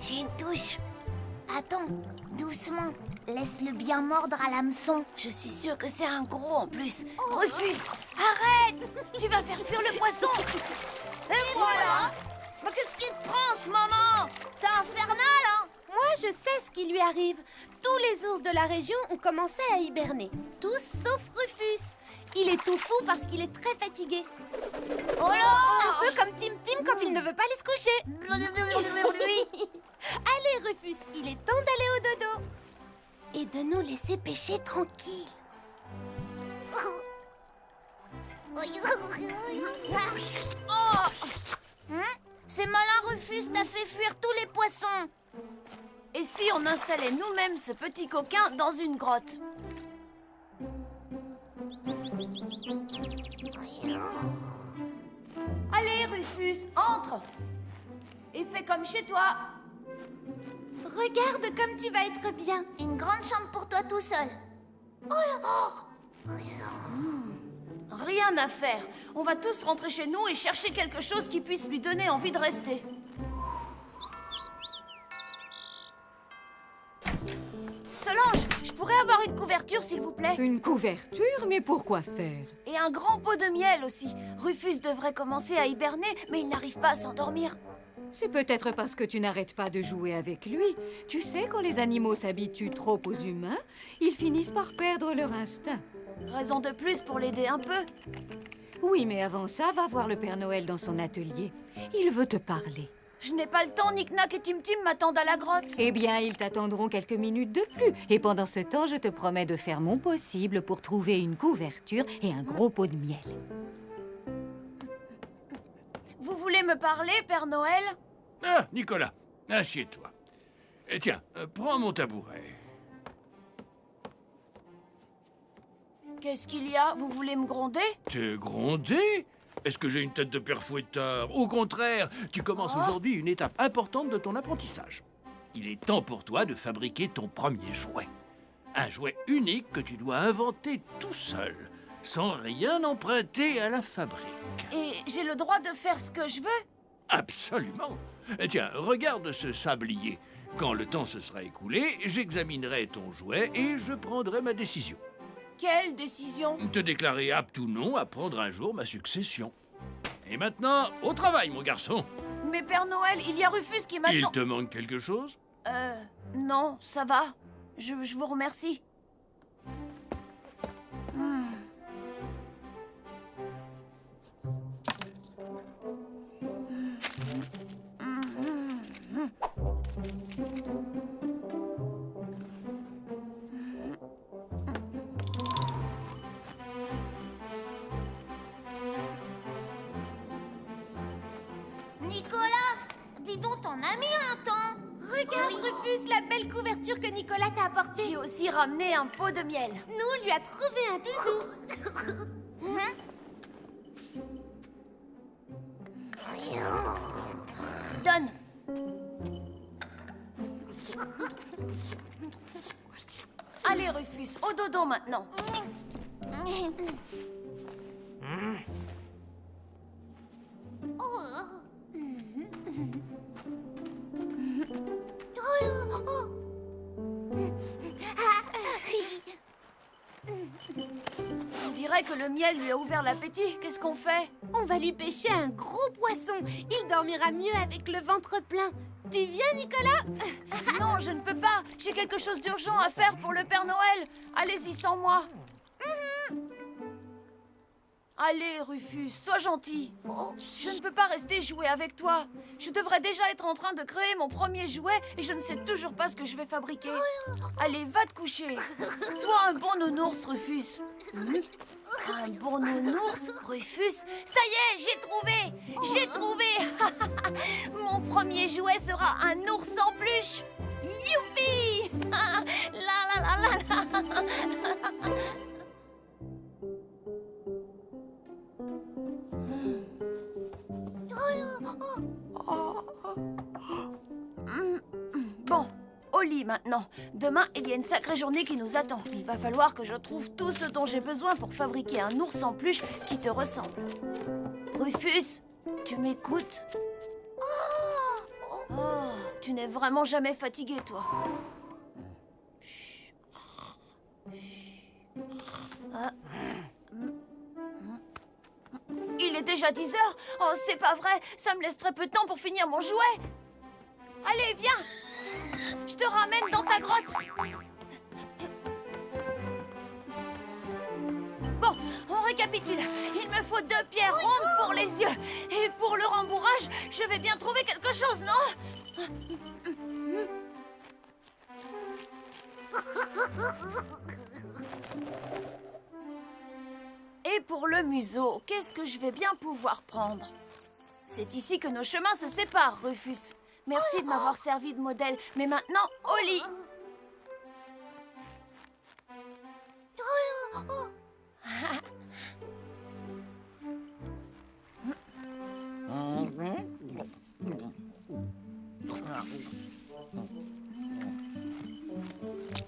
J'ai une touche. Attends, doucement. Laisse-le bien mordre à l'hameçon. Je suis sûre que c'est un gros en plus. Rufus, arrête! Tu vas faire fuir le poisson. Et voilà. Mais qu'est-ce qui te prend en ce moment? T'es infernal, hein? Moi, je sais ce qui lui arrive. Tous les ours de la région ont commencé à hiberner. Tous sauf Rufus. Il est tout fou parce qu'il est très fatigué. Oh là! Un peu comme Tim Tim quand il ne veut pas aller se coucher. Allez, Rufus, il est temps d'aller au dodo. Et de nous laisser pêcher tranquille. C'est malin, Rufus, t'as fait fuir tous les poissons. Et si on installait nous-mêmes ce petit coquin dans une grotte? Allez, Rufus, entre! Et fais comme chez toi. Regarde comme tu vas être bien. Une grande chambre pour toi tout seul. Rien à faire. On va tous rentrer chez nous et chercher quelque chose qui puisse lui donner envie de rester. Solange, je pourrais avoir une couverture, s'il vous plaît? Une couverture? Mais pourquoi faire? Et un grand pot de miel aussi. Rufus devrait commencer à hiberner, mais il n'arrive pas à s'endormir. C'est peut-être parce que tu n'arrêtes pas de jouer avec lui. Tu sais, quand les animaux s'habituent trop aux humains, ils finissent par perdre leur instinct. Raison de plus pour l'aider un peu. Oui, mais avant ça, va voir le Père Noël dans son atelier. Il veut te parler. Je n'ai pas le temps, Nick-Nack et Tim-Tim m'attendent à la grotte. Eh bien, ils t'attendront quelques minutes de plus. Et pendant ce temps, je te promets de faire mon possible pour trouver une couverture et un gros pot de miel. Vous voulez me parler, Père Noël? Ah, Nicolas, assieds-toi. Et tiens, prends mon tabouret. Qu'est-ce qu'il y a? Vous voulez me gronder? Te gronder? Est-ce que j'ai une tête de père fouettard? Au contraire, tu commences aujourd'hui une étape importante de ton apprentissage. Il est temps pour toi de fabriquer ton premier jouet. Un jouet unique que tu dois inventer tout seul, sans rien emprunter à la fabrique. Et j'ai le droit de faire ce que je veux? Absolument. Et tiens, regarde ce sablier. Quand le temps se sera écoulé, j'examinerai ton jouet et je prendrai ma décision. Quelle décision? Te déclarer apte ou non à prendre un jour ma succession. Et maintenant, au travail, mon garçon. Mais Père Noël, il y a Rufus qui Il m'attend. te manque quelque chose? Non, ça va. Je vous remercie. Nicolas, dis donc, t'en as mis un temps. Regarde, Rufus, la belle couverture que Nicolas t'a apportée. J'ai aussi ramené un pot de miel. Nous, on lui a trouvé un doudou. Donne. Allez, Rufus, au dodo maintenant. On dirait que le miel lui a ouvert l'appétit. Qu'est-ce qu'on fait? On va lui pêcher un gros poisson. Il dormira mieux avec le ventre plein. Tu viens, Nicolas? Non, je ne peux pas. J'ai quelque chose d'urgent à faire pour le Père Noël. Allez-y sans moi. Allez, Rufus, sois gentil. Je ne peux pas rester jouer avec toi. Je devrais déjà être en train de créer mon premier jouet et je ne sais toujours pas ce que je vais fabriquer. Allez, va te coucher. Sois un bon nounours, Rufus. Un bon nounours, Rufus? Ça y est, j'ai trouvé. J'ai trouvé. Mon premier jouet sera un ours en peluche. Youpi! La la la la la. Bon, au lit maintenant. Demain, il y a une sacrée journée qui nous attend. Il va falloir que je trouve tout ce dont j'ai besoin pour fabriquer un ours en peluche qui te ressemble. Rufus, tu m'écoutes? Oh, Tu n'es vraiment jamais fatigué, toi. Il est déjà 10 heures. Oh, c'est pas vrai. Ça me laisse très peu de temps pour finir mon jouet. Allez, viens. Je te ramène dans ta grotte. Bon, on récapitule. Il me faut 2 pierres rondes pour les yeux. Et pour le rembourrage, je vais bien trouver quelque chose, non? Et pour le museau, qu'est-ce que je vais bien pouvoir prendre? C'est ici que nos chemins se séparent, Rufus. Merci de m'avoir servi de modèle, mais maintenant, au lit.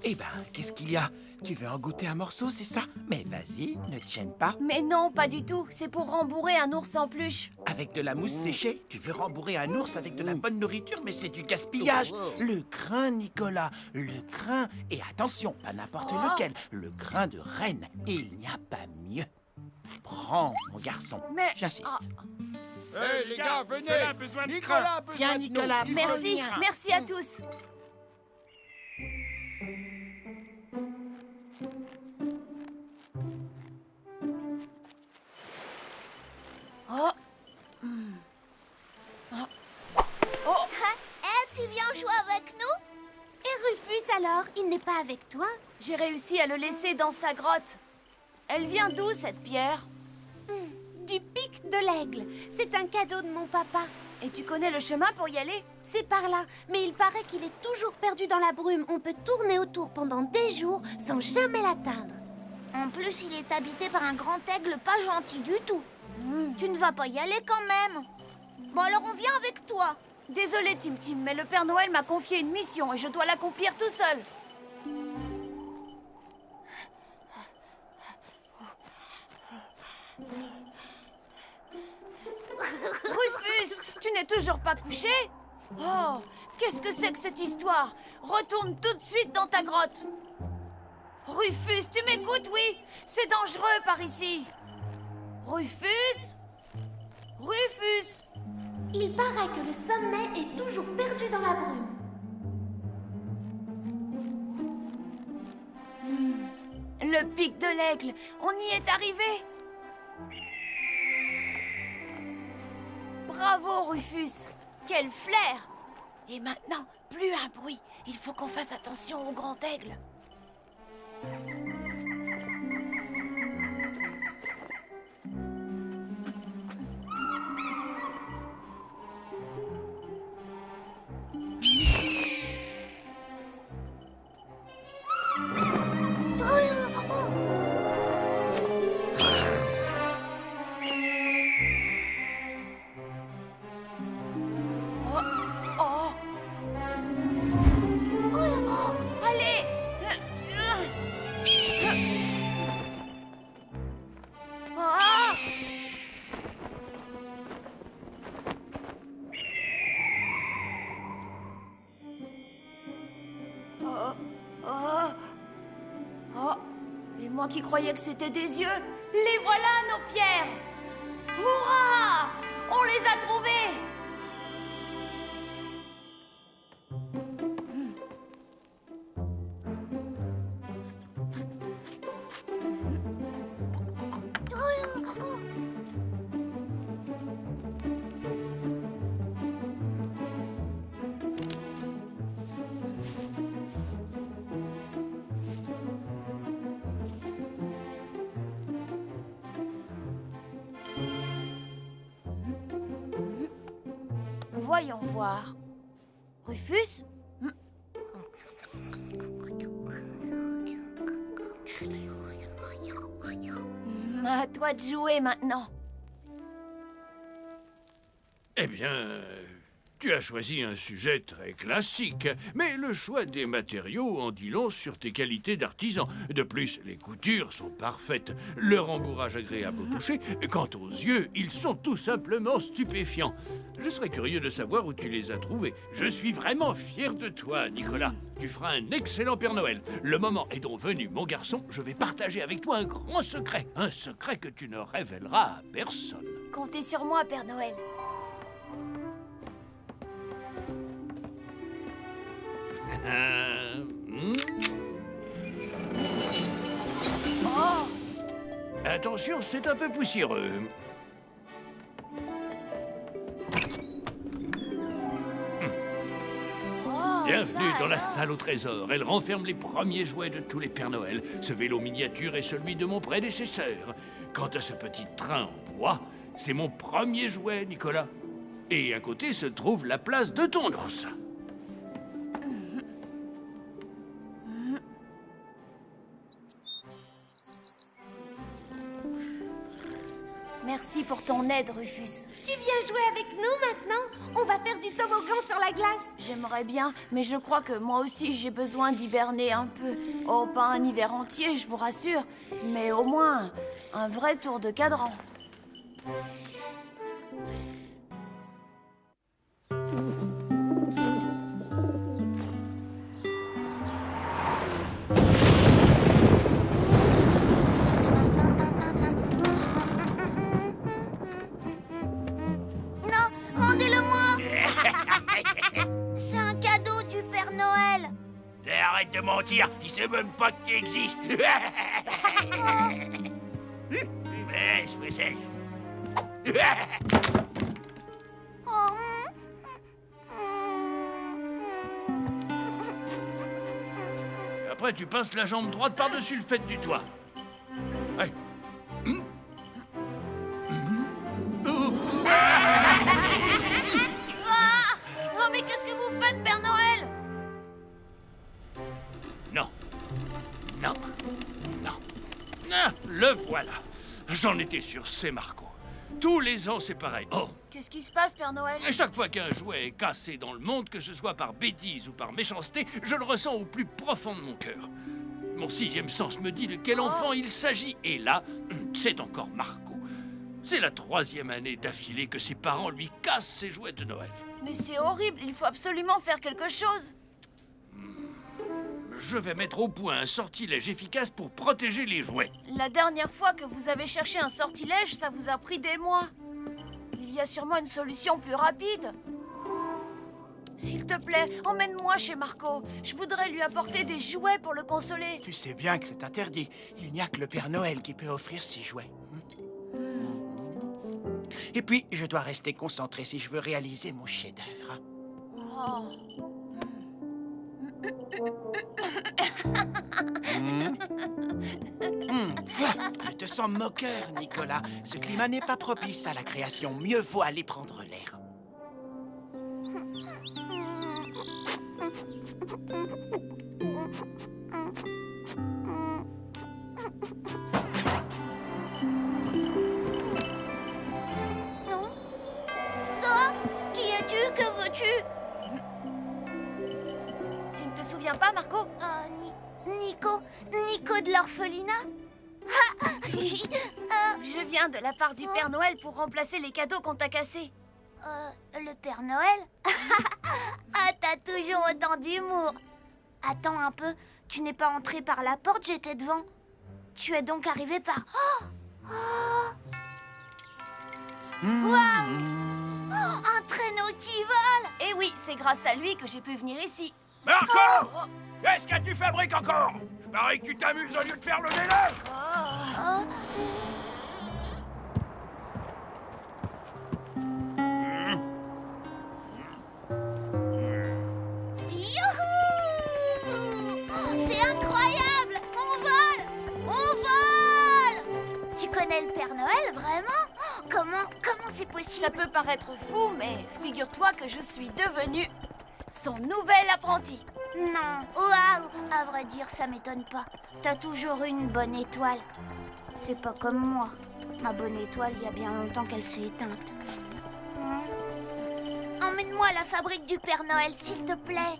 Eh ben, qu'est-ce qu'il y a? Tu veux en goûter un morceau, c'est ça? Mais vas-y, ne te gêne pas. Mais non, pas du tout. C'est pour rembourrer un ours en peluche. Avec de la mousse séchée? Tu veux rembourrer un ours avec de la bonne nourriture? Mais c'est du gaspillage. Le grain, Nicolas, le grain. Et attention, pas n'importe lequel. Le grain de reine. Et il n'y a pas mieux. Prends, mon garçon. Mais... J'insiste. Hé, les gars, venez! Nicolas a besoin Viens, de nous. Nicolas. Il Merci, revient. merci à tous. Oh. Tu viens jouer avec nous? Et Rufus alors, il n'est pas avec toi? J'ai réussi à le laisser dans sa grotte. Elle vient d'où, cette pierre? Du pic de l'aigle. C'est un cadeau de mon papa. Et tu connais le chemin pour y aller? C'est par là, mais il paraît qu'il est toujours perdu dans la brume. On peut tourner autour pendant des jours sans jamais l'atteindre. En plus, il est habité par un grand aigle pas gentil du tout. Tu ne vas pas y aller quand même. Bon, alors on vient avec toi. Désolée, Tim Tim, mais le Père Noël m'a confié une mission et je dois l'accomplir tout seul. Rufus, tu n'es toujours pas couché? Oh, qu'est-ce que c'est que cette histoire? Retourne tout de suite dans ta grotte. Rufus, tu m'écoutes, oui? C'est dangereux par ici. Rufus? Rufus? Il paraît que le sommet est toujours perdu dans la brume. Le pic de l'aigle, on y est arrivé. Bravo, Rufus. Quel flair. Et maintenant, plus un bruit. Il faut qu'on fasse attention au grand aigle. Oh. Allez. Ah. Oh. Oh. Oh. Et moi qui croyais que c'était des yeux, les voilà nos pierres. Hurrah! On les a trouvées. Voyons voir. Rufus? À toi de jouer maintenant. Eh bien, Tu as choisi un sujet très classique, mais le choix des matériaux en dit long sur tes qualités d'artisan. De plus, les coutures sont parfaites, le rembourrage agréable au toucher. Quant aux yeux, ils sont tout simplement stupéfiants. Je serais curieux de savoir où tu les as trouvés. Je suis vraiment fier de toi, Nicolas. Tu feras un excellent Père Noël. Le moment est donc venu, mon garçon. Je vais partager avec toi un grand secret. Un secret que tu ne révéleras à personne. Comptez sur moi, Père Noël. Oh! Attention, c'est un peu poussiéreux. Bienvenue dans la salle au trésor. Elle renferme les premiers jouets de tous les Pères Noël. Ce vélo miniature est celui de mon prédécesseur. Quant à ce petit train en bois, c'est mon premier jouet, Nicolas. Et à côté se trouve la place de ton ours. Merci pour ton aide, Rufus. Tu viens jouer avec nous maintenant? On va faire du toboggan sur la glace. J'aimerais bien, mais je crois que moi aussi j'ai besoin d'hiberner un peu. Oh, pas un hiver entier, je vous rassure, mais au moins un vrai tour de cadran. Arrête de mentir, il sait même pas que tu existes. Mais je sais. Après, tu passes la jambe droite par-dessus le fait du toit. Ouais. Oh, mais qu'est-ce que vous faites, Père Noël? Non. Non. Non. Ah, le voilà. J'en étais sûr, c'est Marco. Tous les ans, c'est pareil. Oh, Qu'est-ce qui se passe, Père Noël? et chaque fois qu'un jouet est cassé dans le monde, que ce soit par bêtise ou par méchanceté, je le ressens au plus profond de mon cœur. Mon sixième sens me dit de quel enfant il s'agit. Et là, c'est encore Marco. C'est la 3e année d'affilée que ses parents lui cassent ses jouets de Noël. Mais c'est horrible, il faut absolument faire quelque chose. Je vais mettre au point un sortilège efficace pour protéger les jouets. La dernière fois que vous avez cherché un sortilège, ça vous a pris des mois. Il y a sûrement une solution plus rapide. S'il te plaît, emmène-moi chez Marco. Je voudrais lui apporter des jouets pour le consoler. Tu sais bien que c'est interdit. Il n'y a que le Père Noël qui peut offrir ses jouets. Et puis, je dois rester concentré si je veux réaliser mon chef-d'œuvre. Oh. Je te sens moqueur, Nicolas. Ce climat n'est pas propice à la création. Mieux vaut aller prendre l'air. Qui es-tu? Que veux-tu? Tu ne te souviens pas, Marco? Nico de l'orphelinat? Je viens de la part du Père Noël pour remplacer les cadeaux qu'on t'a cassés. Le Père Noël? Ah, t'as toujours autant d'humour. Attends un peu, tu n'es pas entré par la porte, j'étais devant. Tu es donc arrivé par... Waouh! Un traîneau qui vole! Et oui, c'est grâce à lui que j'ai pu venir ici. Marco! Qu'est-ce que tu fabriques encore? Je parie que tu t'amuses au lieu de faire le ménage. Youhou! C'est incroyable! On vole! On vole! Tu connais le Père Noël, vraiment? Comment c'est possible? Ça peut paraître fou, mais figure-toi que je suis devenue son nouvel apprenti. Non, waouh! À vrai dire, ça m'étonne pas. T'as toujours eu une bonne étoile. C'est pas comme moi. Ma bonne étoile, il y a bien longtemps qu'elle s'est éteinte. Oh, emmène-moi à la fabrique du Père Noël, s'il te plaît.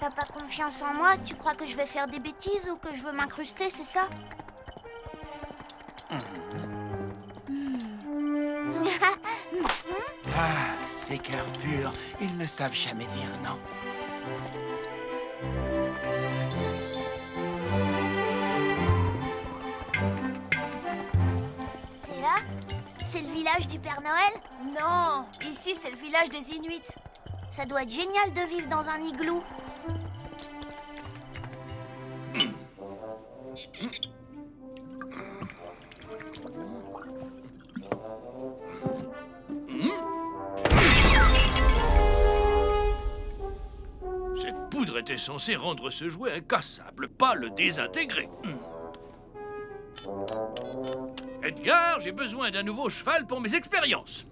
T'as pas confiance en moi? Tu crois que je vais faire des bêtises ou que je veux m'incruster, c'est ça? Ah, ces cœurs purs, ils ne savent jamais dire non. C'est là? C'est le village du Père Noël? Non, ici c'est le village des Inuits. Ça doit être génial de vivre dans un igloo. Cette poudre était censée rendre ce jouet incassable, pas le désintégrer. Edgar, j'ai besoin d'un nouveau cheval pour mes expériences.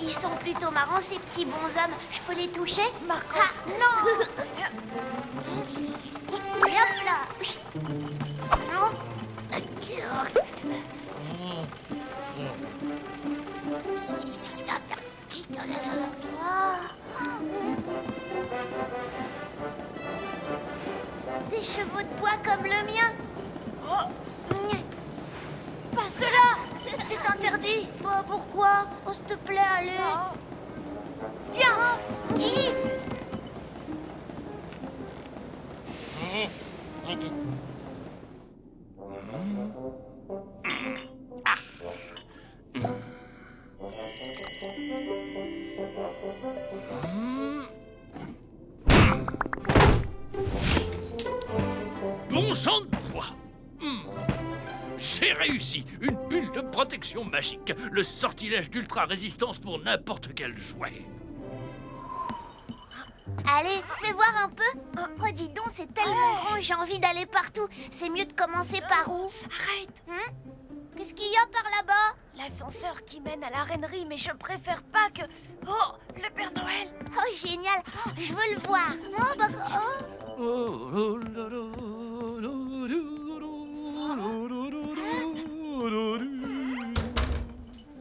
Ils sont plutôt marrants, ces petits bonshommes. Je peux les toucher? Marco, non. Et hop là. Non. Des chevaux de bois comme le mien. pas cela. C'est interdit. Bah, pourquoi? Oh, s'il te plaît, allez. Viens. Qui? Bon sang de bois. J'ai réussi. Une bulle de protection magique. Le sortilège d'ultra-résistance pour n'importe quel jouet. Allez, fais voir un peu. Oh, dis donc, c'est tellement grand, j'ai envie d'aller partout. C'est mieux de commencer par où? Arrête. Qu'est-ce qu'il y a par là-bas? L'ascenseur qui mène à la reinerie, mais je préfère pas que... Oh, le Père Noël. Oh, génial. Je veux le voir. Oh, bah... Oh.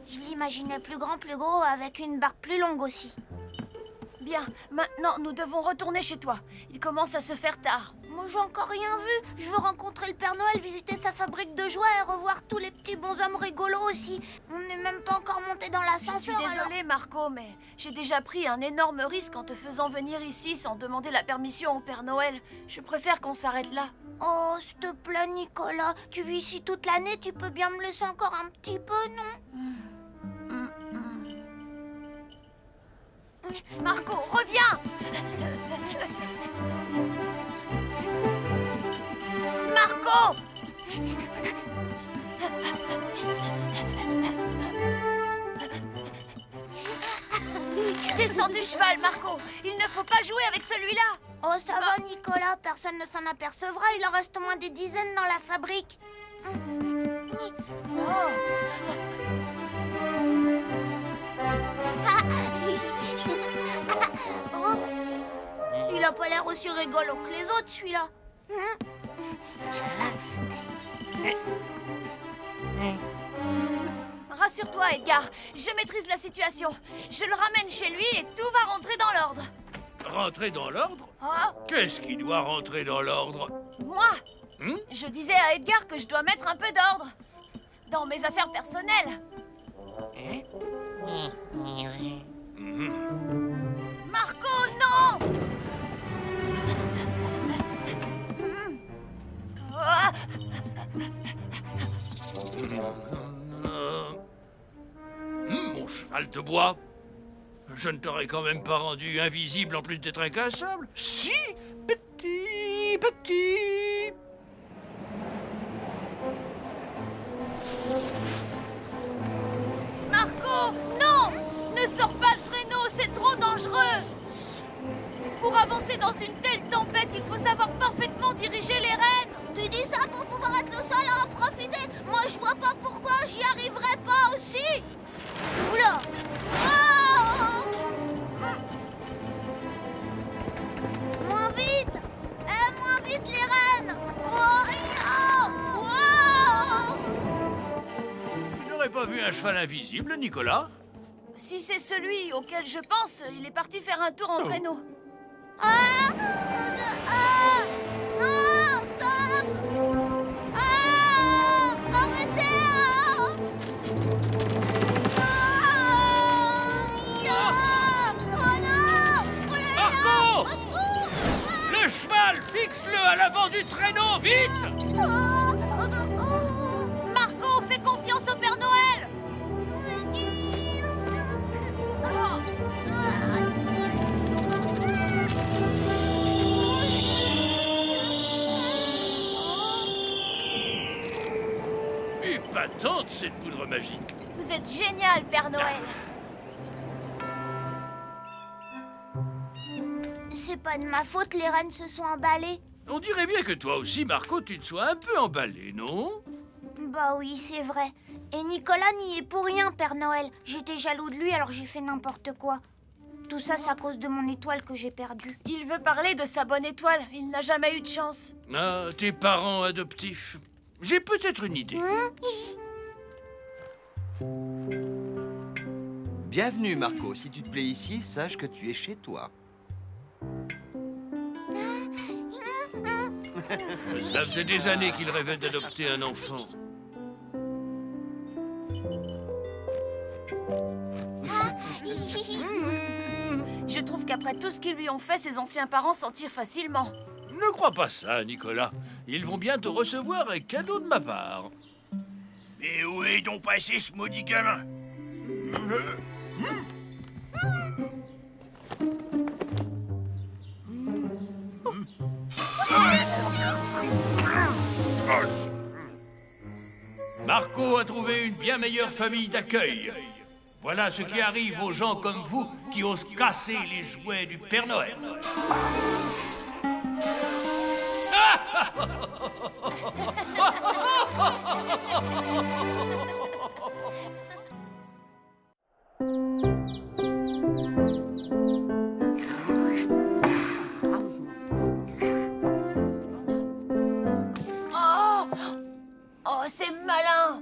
Je l'imaginais plus grand, plus gros, avec une barbe plus longue aussi. Bien, maintenant nous devons retourner chez toi. Il commence à se faire tard. Moi, j'ai encore rien vu. Je veux rencontrer le Père Noël, visiter sa fabrique de jouets et revoir tous les petits bonshommes rigolos aussi. On n'est même pas encore monté dans Je suis l'ascenseur. désolée, Marco, mais j'ai déjà pris un énorme risque en te faisant venir ici sans demander la permission au Père Noël. Je préfère qu'on s'arrête là. Oh, s'il te plaît, Nicolas. Tu vis ici toute l'année, tu peux bien me laisser encore un petit peu, non? Marco, reviens! Marco! Descends du cheval, Marco. Il ne faut pas jouer avec celui-là. Oh, ça va, Nicolas. Personne ne s'en apercevra. Il en reste au moins des dizaines dans la fabrique. Oh. Il a pas l'air aussi rigolo que les autres, celui-là. Rassure-toi, Edgar. Je maîtrise la situation. Je le ramène chez lui et tout va rentrer dans l'ordre. Rentrer dans l'ordre? Oh, Qu'est-ce qui doit rentrer dans l'ordre? moi, je disais à Edgar que je dois mettre un peu d'ordre dans mes affaires personnelles. Marco, non! Mon cheval de bois. Je ne t'aurais quand même pas rendu invisible en plus d'être incassable. Si, petit. sors pas le traîneau, c'est trop dangereux. Pour avancer dans une telle tempête, il faut savoir parfaitement diriger les rênes. Tu dis ça pour pouvoir être le seul à en profiter. Moi, je vois pas pourquoi j'y arriverais pas aussi. Oula! Oh! Moins vite! Moins vite les rennes! Oh! Tu n'aurais pas vu un cheval invisible, Nicolas? Si c'est celui auquel je pense, il est parti faire un tour en traîneau. Ah! Ah! Non! Stop! Ah! Arrêtez! Oh non! Marco! Le cheval, fixe-le à l'avant du traîneau, vite! Marco, fais confiance au Père Noël. Épatante, cette poudre magique. Vous êtes génial, Père Noël. C'est pas de ma faute, les rennes se sont emballées. On dirait bien que toi aussi, Marco, tu te sois un peu emballé, non? Bah oui, c'est vrai. Et Nicolas n'y est pour rien, Père Noël. J'étais jaloux de lui, alors j'ai fait n'importe quoi. Tout ça, c'est à cause de mon étoile que j'ai perdue. Il veut parler de sa bonne étoile. Il n'a jamais eu de chance. Ah, tes parents adoptifs. J'ai peut-être une idée. Bienvenue, Marco. Si tu te plais ici, sache que tu es chez toi. Ça faisait des années qu'il rêvait d'adopter un enfant. Je trouve qu'après tout ce qu'ils lui ont fait, ses anciens parents s'en tirent facilement. Ne crois pas ça, Nicolas. Ils vont bientôt recevoir un cadeau de ma part. Mais où est donc passé ce maudit gamin? Marco a trouvé une bien meilleure famille d'accueil. Voilà ce qui arrive aux gens comme vous qui osent casser les jouets du Père Noël. Oh, c'est malin.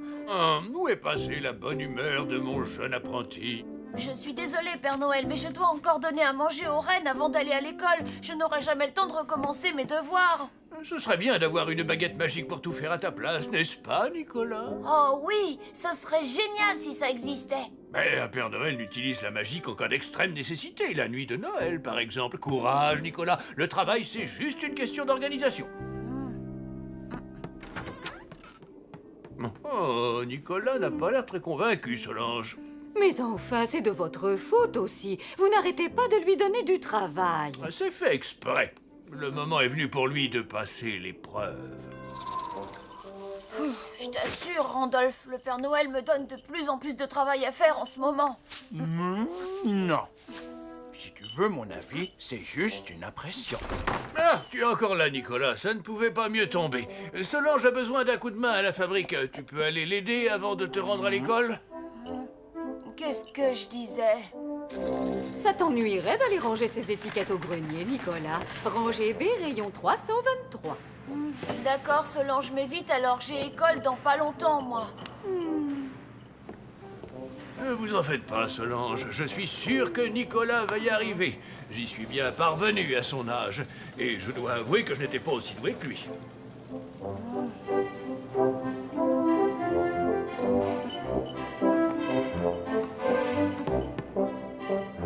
Où est passée la bonne humeur de mon jeune apprenti? Je suis désolée, Père Noël, mais je dois encore donner à manger aux rennes avant d'aller à l'école. Je n'aurai jamais le temps de recommencer mes devoirs. Ce serait bien d'avoir une baguette magique pour tout faire à ta place, n'est-ce pas, Nicolas? Oh oui, ce serait génial si ça existait. Mais un Père Noël n'utilise la magie qu'en cas d'extrême nécessité. La nuit de Noël, par exemple. Courage, Nicolas. Le travail, c'est juste une question d'organisation. Oh, Nicolas n'a pas l'air très convaincu, Solange. Mais enfin, c'est de votre faute aussi. Vous n'arrêtez pas de lui donner du travail. C'est fait exprès. Le moment est venu pour lui de passer l'épreuve. Je t'assure, Randolph, le Père Noël me donne de plus en plus de travail à faire en ce moment. Non. Si tu veux mon avis, c'est juste une impression. Ah, tu es encore là, Nicolas. Ça ne pouvait pas mieux tomber. Solange a besoin d'un coup de main à la fabrique. Tu peux aller l'aider avant de te rendre à l'école? Qu'est-ce que je disais? Ça t'ennuierait d'aller ranger ces étiquettes au grenier, Nicolas. Rangez B, rayon 323. D'accord, Solange, mais vite alors, j'ai école dans pas longtemps, moi. Ne vous en faites pas, Solange. Je suis sûr que Nicolas va y arriver. J'y suis bien parvenu à son âge. Et je dois avouer que je n'étais pas aussi doué que lui.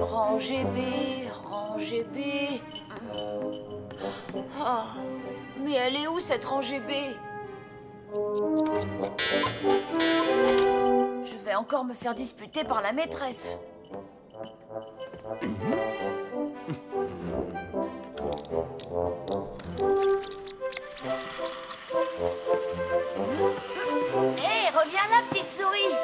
Rangez B, rangez B. Oh, mais elle est où cette rangée B? Je vais encore me faire disputer par la maîtresse. Hé, reviens là, petite souris.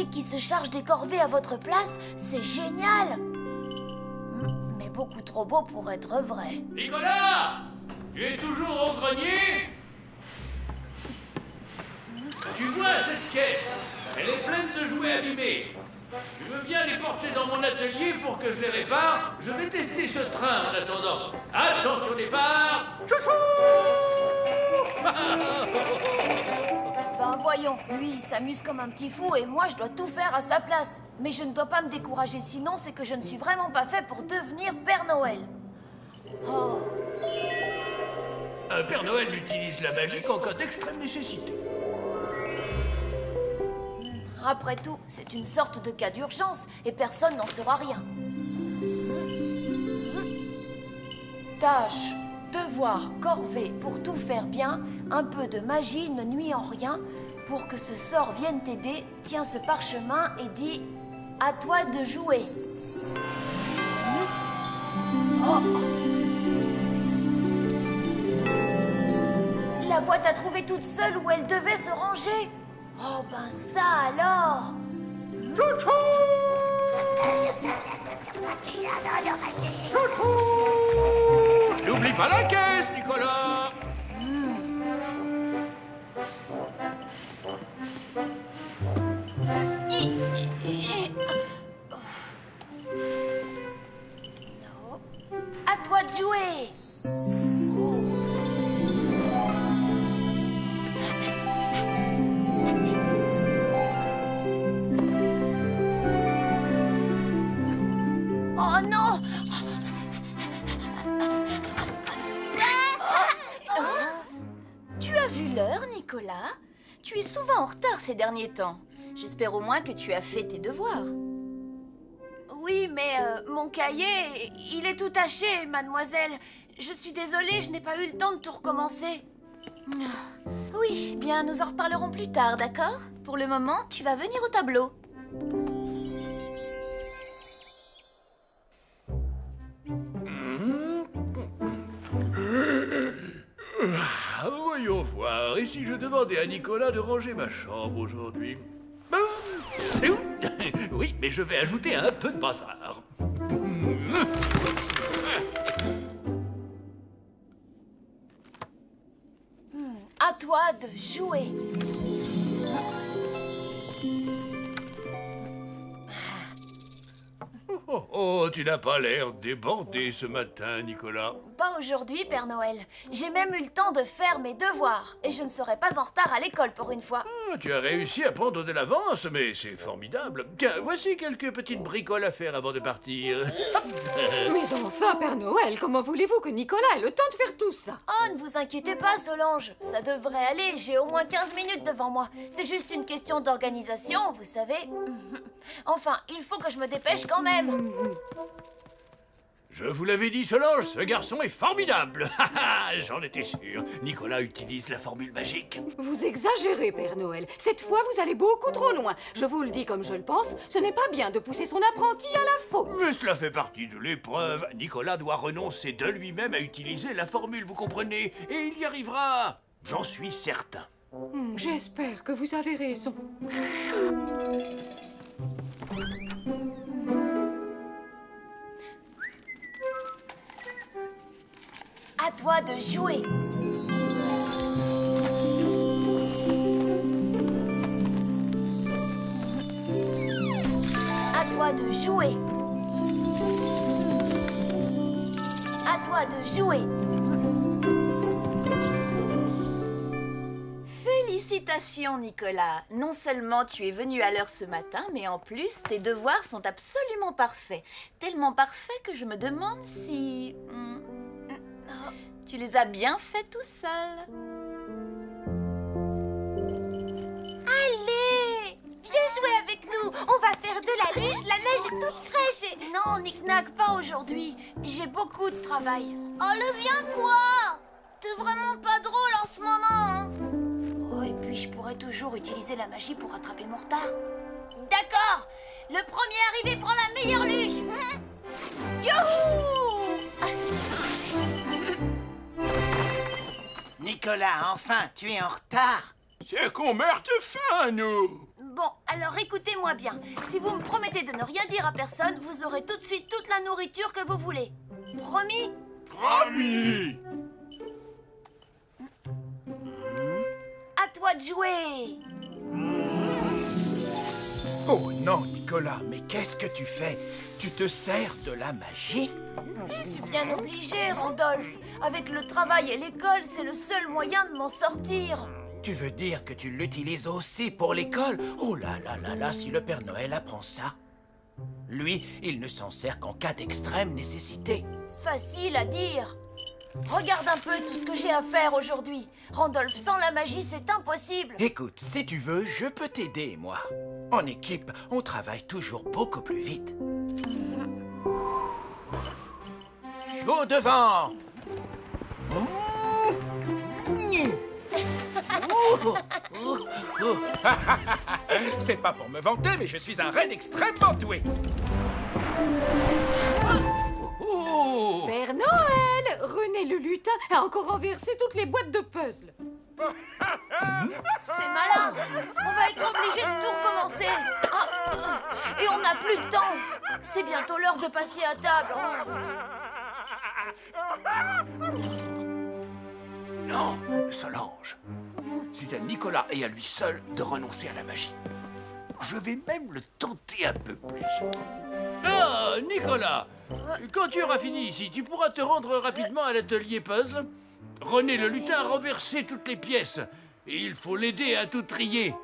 magique qui se charge des corvées à votre place, c'est génial. Mais beaucoup trop beau pour être vrai. Nicolas! Tu es toujours au grenier? Tu vois cette caisse? Elle est pleine de jouets abîmés. Tu veux bien les porter dans mon atelier pour que je les répare? Je vais tester ce train en attendant. Attention départ! Chouchou! Ben voyons, lui il s'amuse comme un petit fou et moi je dois tout faire à sa place. Mais je ne dois pas me décourager, sinon c'est que je ne suis vraiment pas fait pour devenir Père Noël. Oh. Un Père Noël utilise la magie en cas d'extrême nécessité. Après tout, c'est une sorte de cas d'urgence et personne n'en saura rien. Tâche, devoir, corvée, pour tout faire bien, un peu de magie ne nuit en rien. Pour que ce sort vienne t'aider, tiens ce parchemin et dis « À toi de jouer ». Oh. La boîte a trouvé toute seule où elle devait se ranger. Oh ben ça alors! N'oublie pas la caisse, Nicolas! À toi de jouer! Oh non! Tu as vu l'heure, Nicolas? Tu es souvent en retard ces derniers temps. J'espère au moins que tu as fait tes devoirs. Oui, mais mon cahier, il est tout taché, mademoiselle. Je suis désolée, je n'ai pas eu le temps de tout recommencer. Oui, bien, nous en reparlerons plus tard, d'accord? Pour le moment, tu vas venir au tableau. Voyons voir, et si je demandais à Nicolas de ranger ma chambre aujourd'hui? Oui, mais je vais ajouter un peu de bazar. À toi de jouer. Oh, tu n'as pas l'air débordé ce matin, Nicolas. Pas aujourd'hui, Père Noël. J'ai même eu le temps de faire mes devoirs. Et je ne serai pas en retard à l'école pour une fois. Ah, tu as réussi à prendre de l'avance, mais c'est formidable. Tiens, voici quelques petites bricoles à faire avant de partir. Mais enfin, Père Noël, comment voulez-vous que Nicolas ait le temps de faire tout ça? Oh, ne vous inquiétez pas, Solange. Ça devrait aller, j'ai au moins 15 minutes devant moi. C'est juste une question d'organisation, vous savez. Enfin, il faut que je me dépêche quand même. Je vous l'avais dit, Solange, ce garçon est formidable. J'en étais sûr. Nicolas utilise la formule magique. Vous exagérez, Père Noël. Cette fois, vous allez beaucoup trop loin. Je vous le dis comme je le pense, ce n'est pas bien de pousser son apprenti à la faute. Mais cela fait partie de l'épreuve. Nicolas doit renoncer de lui-même à utiliser la formule, vous comprenez? Et il y arrivera. J'en suis certain. J'espère que vous avez raison. À toi de jouer. À toi de jouer. À toi de jouer. Félicitations, Nicolas. Non seulement tu es venu à l'heure ce matin, mais en plus, tes devoirs sont absolument parfaits. Tellement parfaits que je me demande si... tu les as bien faits tout seul. Allez, viens jouer avec nous. On va faire de la luge, la neige est toute fraîche. Non, Nick-Nack, pas aujourd'hui. J'ai beaucoup de travail. Oh, le viens quoi? T'es vraiment pas drôle en ce moment, hein? Oh, et puis je pourrais toujours utiliser la magie pour rattraper mon retard. D'accord. Le premier arrivé prend la meilleure luge. Youhou! Nicolas, enfin, tu es en retard. C'est qu'on meurt de faim, nous. Bon, alors écoutez-moi bien. Si vous me promettez de ne rien dire à personne, vous aurez tout de suite toute la nourriture que vous voulez. Promis? Promis! À toi de jouer. Oh non, Nicolas, mais qu'est-ce que tu fais? Tu te sers de la magie? Je suis bien obligée, Randolph. Avec le travail et l'école, c'est le seul moyen de m'en sortir. Tu veux dire que tu l'utilises aussi pour l'école? Oh là là là là, si le Père Noël apprend ça. Lui, il ne s'en sert qu'en cas d'extrême nécessité. Facile à dire. Regarde un peu tout ce que j'ai à faire aujourd'hui. Randolph, sans la magie, c'est impossible. Écoute, si tu veux, je peux t'aider, moi. En équipe, on travaille toujours beaucoup plus vite. Chaud devant! C'est pas pour me vanter, mais je suis un renne extrêmement doué. Oh! Père Noël! René le lutin a encore renversé toutes les boîtes de puzzles. C'est malin. On va être obligé de tout recommencer. Et on n'a plus le temps. C'est bientôt l'heure de passer à table. Non, Solange. C'est à Nicolas et à lui seul de renoncer à la magie. Je vais même le tenter un peu plus. Ah, Nicolas! Quand tu auras fini ici, tu pourras te rendre rapidement à l'atelier puzzle. René le lutin a renversé toutes les pièces. Et il faut l'aider à tout trier.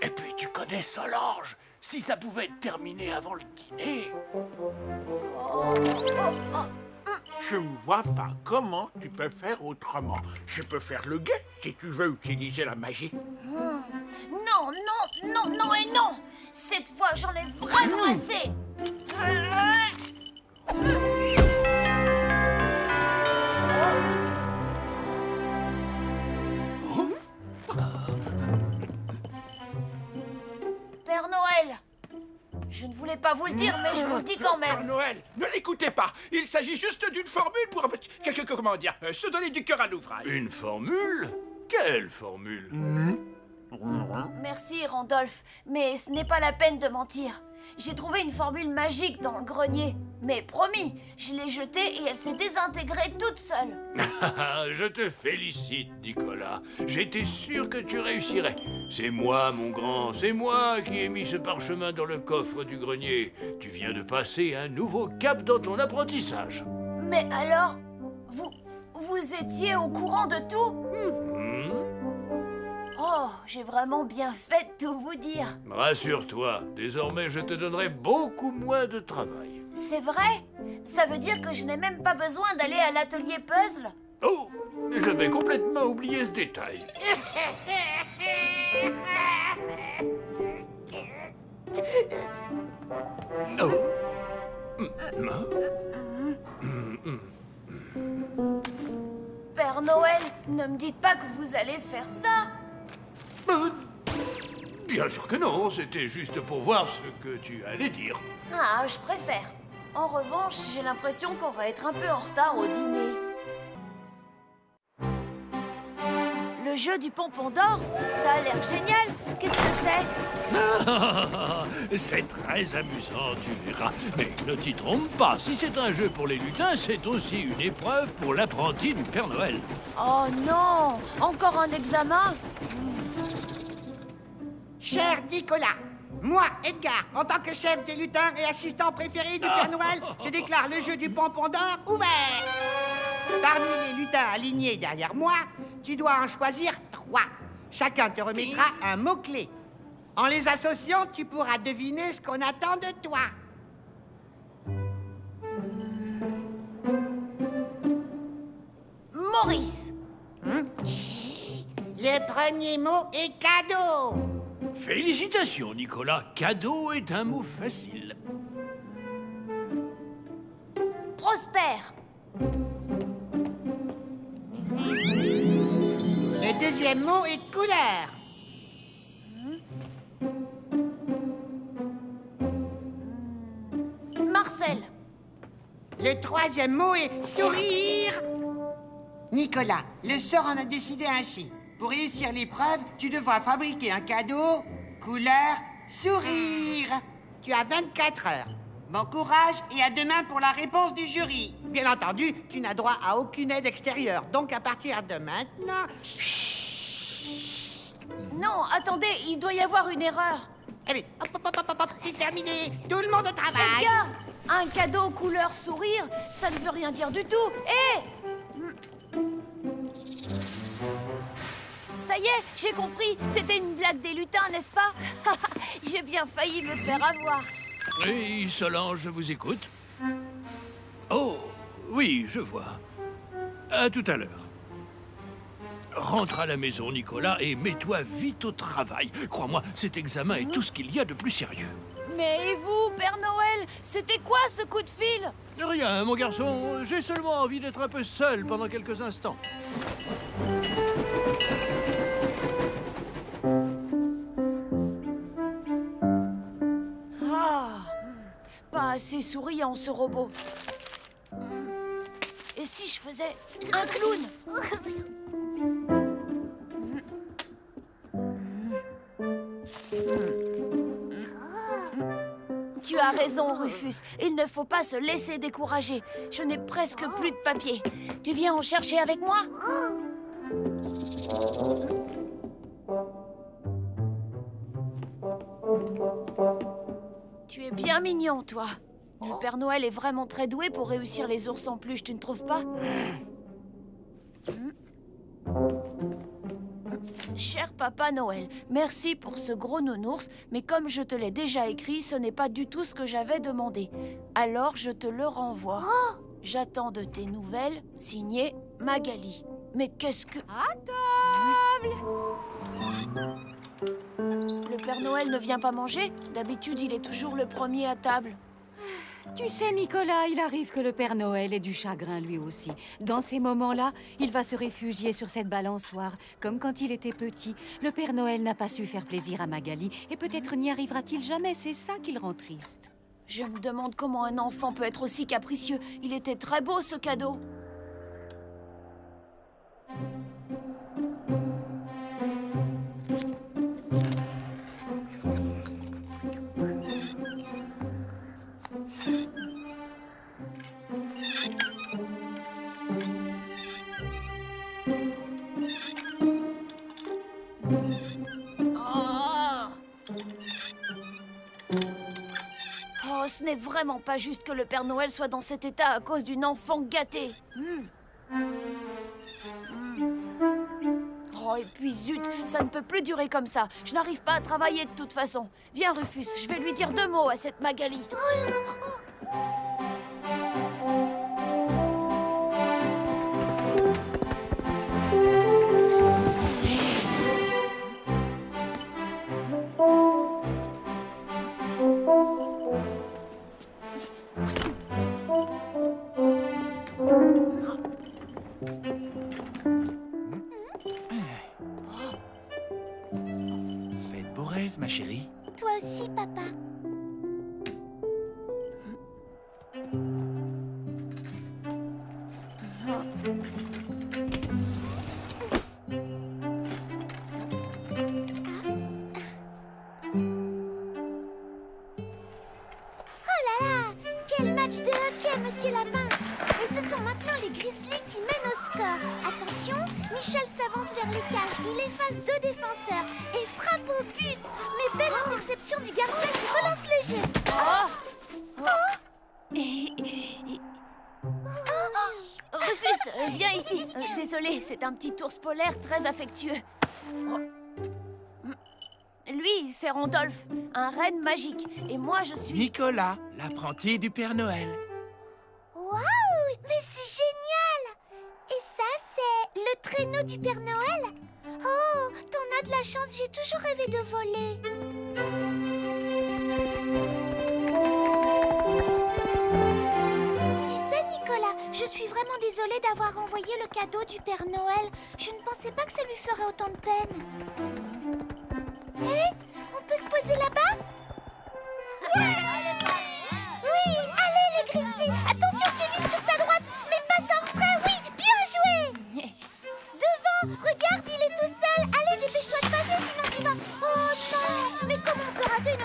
Et puis, tu connais Solange. Si ça pouvait être terminé avant le dîner... Je ne vois pas comment tu peux faire autrement. Je peux faire le guet si tu veux utiliser la magie. Non, non, non, non et non. Cette fois, j'en ai vraiment assez. Père Noël, je ne voulais pas vous le dire, mais je vous le dis quand Père même. Noël, ne l'écoutez pas. Il s'agit juste d'une formule pour comment dire, se donner du cœur à l'ouvrage. Une formule? Quelle formule? Merci, Randolph, mais ce n'est pas la peine de mentir. J'ai trouvé une formule magique dans le grenier. Mais promis, je l'ai jetée et elle s'est désintégrée toute seule. Je te félicite, Nicolas. J'étais sûr que tu réussirais. C'est moi, mon grand, c'est moi qui ai mis ce parchemin dans le coffre du grenier. Tu viens de passer un nouveau cap dans ton apprentissage. Mais alors, vous étiez au courant de tout? Oh, j'ai vraiment bien fait de tout vous dire. Rassure-toi, désormais je te donnerai beaucoup moins de travail. C'est vrai? Ça veut dire que je n'ai même pas besoin d'aller à l'atelier puzzle? Oh, j'avais complètement oublié ce détail. Oh. Père Noël, ne me dites pas que vous allez faire ça. Bien sûr que non, c'était juste pour voir ce que tu allais dire. Ah, je préfère. En revanche, j'ai l'impression qu'on va être un peu en retard au dîner. Le jeu du pompon d'or, ça a l'air génial. Qu'est-ce que c'est? C'est très amusant, tu verras. Mais ne t'y trompe pas, si c'est un jeu pour les lutins, c'est aussi une épreuve pour l'apprenti du Père Noël. Oh non! Encore un examen? Cher Nicolas, moi, Edgar, en tant que chef des lutins et assistant préféré du Père Noël, je déclare le jeu du pompon d'or ouvert. Parmi les lutins alignés derrière moi, tu dois en choisir 3. Chacun te remettra un mot-clé. En les associant, tu pourras deviner ce qu'on attend de toi. Maurice. Le premier mot est cadeau. Félicitations, Nicolas. Cadeau est un mot facile. Prosper. Le deuxième mot est couleur. Marcel. Le troisième mot est sourire. Nicolas, le sort en a décidé ainsi. Pour réussir l'épreuve, tu devras fabriquer un cadeau, couleur sourire. Tu as 24 heures. Bon courage et à demain pour la réponse du jury. Bien entendu, tu n'as droit à aucune aide extérieure. Donc à partir de maintenant... Non, attendez, il doit y avoir une erreur. Allez, hop, hop, hop, hop, hop, c'est terminé. Tout le monde au travail. Edgar, un cadeau couleur sourire, ça ne veut rien dire du tout. Hé! Ça y est, j'ai compris. C'était une blague des lutins, n'est-ce pas? J'ai bien failli me faire avoir. Oui, Solange, je vous écoute. Oh, oui, je vois. À tout à l'heure. Rentre à la maison, Nicolas, et mets-toi vite au travail. Crois-moi, cet examen est tout ce qu'il y a de plus sérieux. Mais et vous, Père Noël? C'était quoi ce coup de fil? Rien, mon garçon. J'ai seulement envie d'être un peu seul pendant quelques instants. Ah, pas assez souriant, ce robot. Et si je faisais un clown? Tu as raison, Rufus. Il ne faut pas se laisser décourager. Je n'ai presque plus de papier. Tu viens en chercher avec moi? Tu es bien mignon, toi. Le Père Noël est vraiment très doué pour réussir les ours en peluche, tu ne trouves pas? Cher Papa Noël, merci pour ce gros nounours, mais comme je te l'ai déjà écrit, ce n'est pas du tout ce que j'avais demandé. Alors je te le renvoie. J'attends de tes nouvelles, signé Magali. Mais qu'est-ce que... À table! Le Père Noël ne vient pas manger? D'habitude, il est toujours le premier à table. Tu sais, Nicolas, il arrive que le Père Noël ait du chagrin lui aussi. Dans ces moments-là, il va se réfugier sur cette balançoire. Comme quand il était petit, le Père Noël n'a pas su faire plaisir à Magali et peut-être n'y arrivera-t-il jamais. C'est ça qui le rend triste. Je me demande comment un enfant peut être aussi capricieux. Il était très beau, ce cadeau. Oh, ce n'est vraiment pas juste que le Père Noël soit dans cet état à cause d'une enfant gâtée. Oh, et puis zut, ça ne peut plus durer comme ça. Je n'arrive pas à travailler de toute façon. Viens, Rufus, je vais lui dire 2 mots à cette Magali. Fais de beaux rêves, ma chérie. Toi aussi, papa. Oh là là! Quel match de hockey, Monsieur Lapin! Et ce sont maintenant les Grizzlies qui mènent au score. Attention, Michel s'avance vers les cages. Il efface 2 défenseurs et frappe au but. Mais belle interception du gardien qui relance le jeu. Rufus, viens ici. Désolé, c'est un petit ours polaire très affectueux. Lui, c'est Randolph, un renne magique. Et moi, je suis... Nicolas, l'apprenti du Père Noël. Waouh! Mais c'est génial! Et ça, c'est le traîneau du Père Noël? Oh, t'en as de la chance, j'ai toujours rêvé de voler. Tu sais, Nicolas, je suis vraiment désolée d'avoir envoyé le cadeau du Père Noël. Je ne pensais pas que ça lui ferait autant de peine. Hé, on peut se poser là-bas? Oui, allez les Grizzlies! Attention, Kevin, sur ta droite, mais passe en retrait, oui! Bien joué! Devant, regarde, il est tout seul! Allez, dépêche-toi de passer, sinon tu vas... Oh non! Mais comment on peut rater une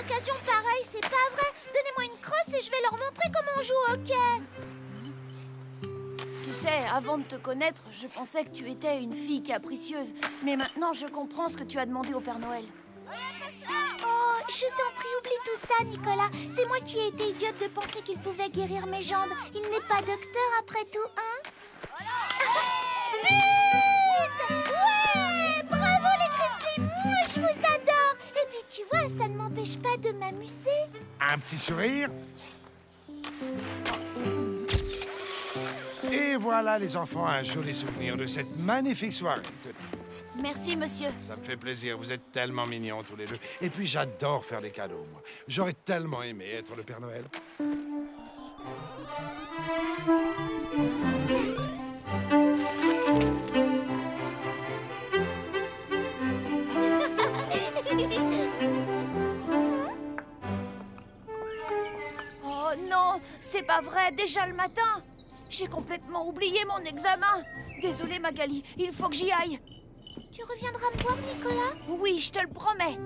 Tu sais, avant de te connaître, je pensais que tu étais une fille capricieuse. Mais maintenant, je comprends ce que tu as demandé au Père Noël. Oh, je t'en prie, oublie tout ça, Nicolas. C'est moi qui ai été idiote de penser qu'il pouvait guérir mes jambes. Il n'est pas docteur après tout, hein? Vite! Ouais! Bravo les Grizzlies! Mouah, je vous adore! Et puis tu vois, ça ne m'empêche pas de m'amuser. Un petit sourire. Et voilà, les enfants, un joli souvenir de cette magnifique soirée. Merci, monsieur. Ça me fait plaisir, vous êtes tellement mignons tous les deux. Et puis j'adore faire les cadeaux, moi. J'aurais tellement aimé être le Père Noël. Oh non, c'est pas vrai, déjà le matin. J'ai complètement oublié mon examen. Désolée, Magali, il faut que j'y aille. Tu reviendras me voir, Nicolas? Oui, je te le promets.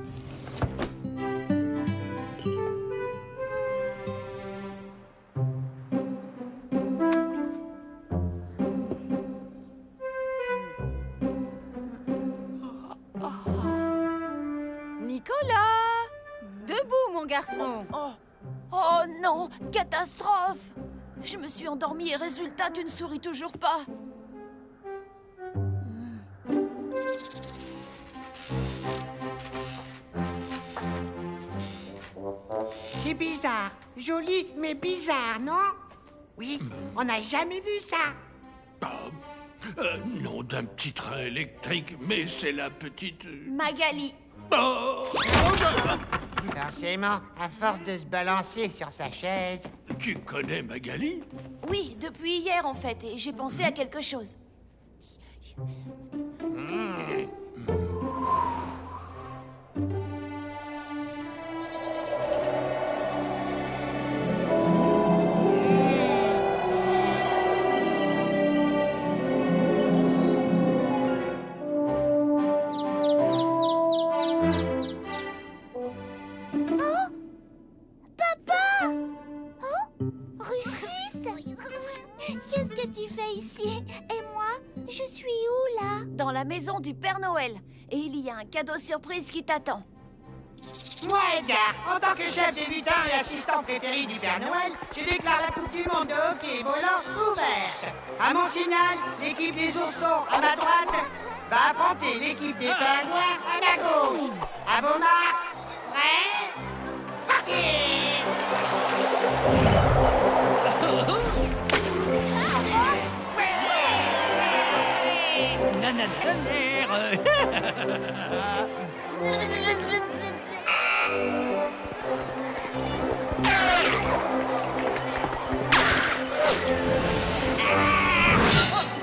Nicolas! Debout, mon garçon! Oh non, catastrophe! Je me suis endormie et résultat, tu ne souris toujours pas. C'est bizarre. Joli, mais bizarre, non? Oui, on n'a jamais vu ça. Nom d'un petit train électrique, mais c'est la petite... Magali. Oh, Forcément, à force de se balancer sur sa chaise. tu connais Magali? Oui, depuis hier en fait, et j'ai pensé à quelque chose. Qu'est-ce que tu fais ici? Et moi? Je suis où, là? Dans la maison du Père Noël. Et il y a un cadeau surprise qui t'attend. Moi, Edgar, en tant que chef des lutins et assistant préféré du Père Noël, je déclare la Coupe du Monde de hockey volant ouverte. À mon signal, l'équipe des oursons à ma droite va affronter l'équipe des pingouins à ma gauche. À vos marques, prêts, parti!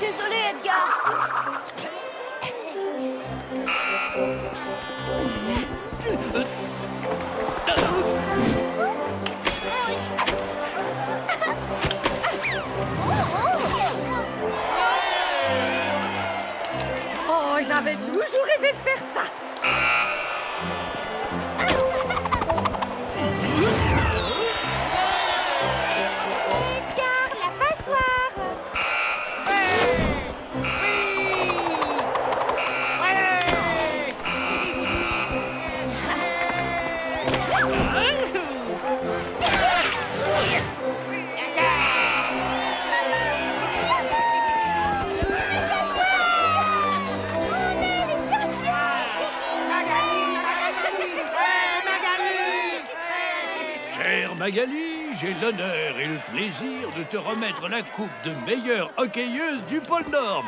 Désolé, Edgar. Oh, j'avais toujours rêvé de faire ça! Edgar, la passoire! Chère Magali, j'ai l'honneur et le plaisir de te remettre la coupe de meilleure hockeyeuse du pôle Nord.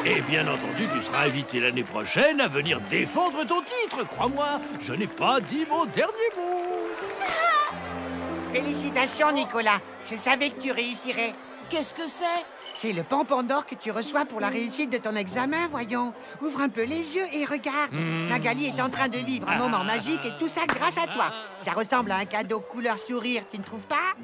Et bien entendu, tu seras invité l'année prochaine à venir défendre ton titre. Crois-moi, je n'ai pas dit mon dernier mot. Félicitations, Nicolas. Je savais que tu réussirais. Qu'est-ce que c'est? C'est le pompon d'or que tu reçois pour la réussite de ton examen, voyons. Ouvre un peu les yeux et regarde. Magali est en train de vivre un moment magique et tout ça grâce à toi. Ça ressemble à un cadeau couleur sourire, tu ne trouves pas?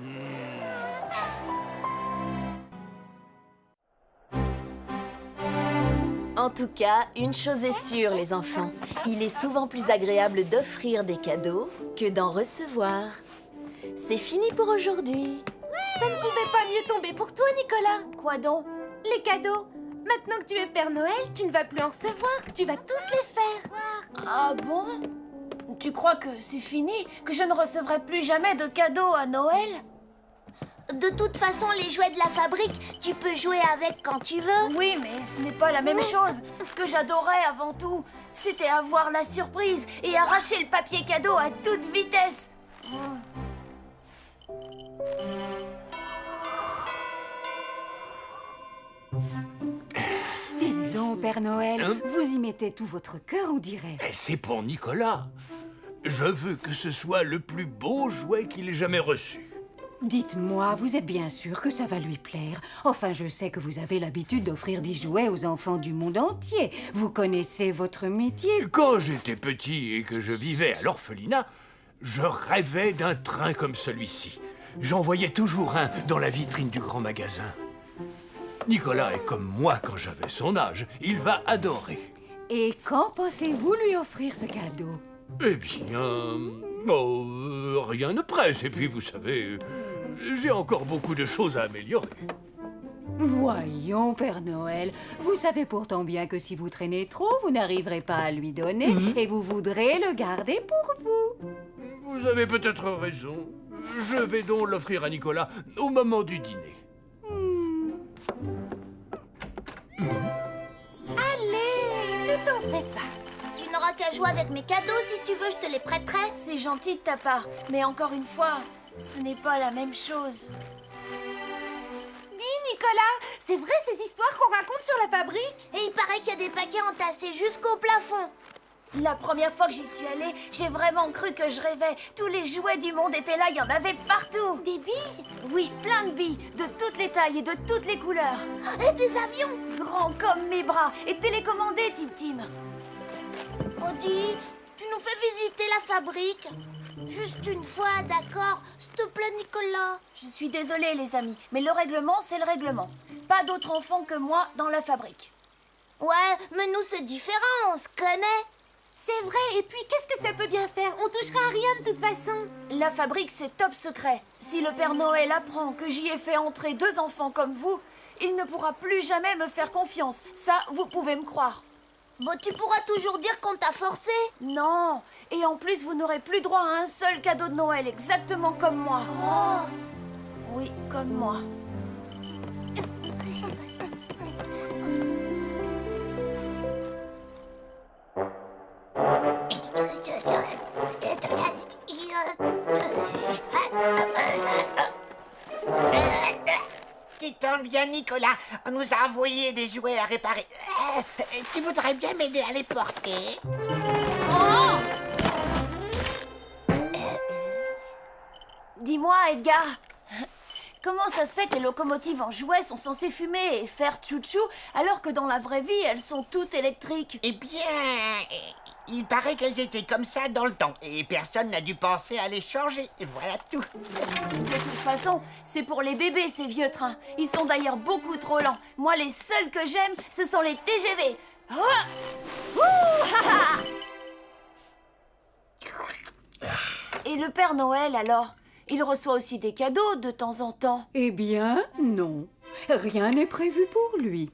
En tout cas, une chose est sûre, les enfants. Il est souvent plus agréable d'offrir des cadeaux que d'en recevoir. C'est fini pour aujourd'hui. Ça ne pouvait pas mieux tomber pour toi, Nicolas. Quoi donc? Les cadeaux. Maintenant que tu es Père Noël, tu ne vas plus en recevoir. Tu vas tous les faire. Ah bon? Tu crois que c'est fini? Que je ne recevrai plus jamais de cadeaux à Noël? De toute façon, les jouets de la fabrique, tu peux jouer avec quand tu veux. Oui, mais ce n'est pas la même chose. Ce que j'adorais avant tout, c'était avoir la surprise et arracher le papier cadeau à toute vitesse. Dites donc, Père Noël, vous y mettez tout votre cœur, on dirait. Et c'est pour Nicolas. Je veux que ce soit le plus beau jouet qu'il ait jamais reçu. Dites-moi, vous êtes bien sûr que ça va lui plaire. Enfin, je sais que vous avez l'habitude d'offrir des jouets aux enfants du monde entier. Vous connaissez votre métier. Quand j'étais petit et que je vivais à l'orphelinat, je rêvais d'un train comme celui-ci. J'en voyais toujours un dans la vitrine du grand magasin. Nicolas est comme moi quand j'avais son âge. Il va adorer. Et quand pensez-vous lui offrir ce cadeau? Eh bien... rien ne presse. Et puis, vous savez, j'ai encore beaucoup de choses à améliorer. Voyons, Père Noël, vous savez pourtant bien que si vous traînez trop, vous n'arriverez pas à lui donner et vous voudrez le garder pour vous. Vous avez peut-être raison. Je vais donc l'offrir à Nicolas au moment du dîner. Allez, ne t'en fais pas. Tu n'auras qu'à jouer avec mes cadeaux. Si tu veux, je te les prêterai. C'est gentil de ta part, mais encore une fois, ce n'est pas la même chose. Dis, Nicolas, c'est vrai ces histoires qu'on raconte sur la fabrique? Et il paraît qu'il y a des paquets entassés jusqu'au plafond. La première fois que j'y suis allée, j'ai vraiment cru que je rêvais. Tous les jouets du monde étaient là, il y en avait partout. Des billes? Oui, plein de billes, de toutes les tailles et de toutes les couleurs. Et des avions? Grands comme mes bras et télécommandés, Tim Tim. Odie, tu nous fais visiter la fabrique? Juste une fois, d'accord? S'il te plaît, Nicolas. Je suis désolée, les amis, mais le règlement, c'est le règlement. Pas d'autres enfants que moi dans la fabrique. Ouais, mais nous, c'est différent, on se connaît. C'est vrai, et puis qu'est-ce que ça peut bien faire? On touchera à rien de toute façon. La fabrique, c'est top secret. Si le Père Noël apprend que j'y ai fait entrer 2 enfants comme vous, il ne pourra plus jamais me faire confiance. Ça, vous pouvez me croire. Bon, tu pourras toujours dire qu'on t'a forcé. Non, et en plus, vous n'aurez plus droit à un seul cadeau de Noël, exactement comme moi. Oh. Oui, comme moi. Tu tombes bien, Nicolas. On nous a envoyé des jouets à réparer. Tu voudrais bien m'aider à les porter? Oh! Dis-moi, Edgar, comment ça se fait que les locomotives en jouets sont censées fumer et faire tchou-tchou, alors que dans la vraie vie, elles sont toutes électriques? Eh bien, il paraît qu'elles étaient comme ça dans le temps, et personne n'a dû penser à les changer. Et voilà tout. De toute façon, c'est pour les bébés, ces vieux trains. Ils sont d'ailleurs beaucoup trop lents. Moi, les seuls que j'aime, ce sont les TGV. Ah! Ouh, ha, ha! Et le Père Noël, alors? Il reçoit aussi des cadeaux de temps en temps. Eh bien, non. Rien n'est prévu pour lui.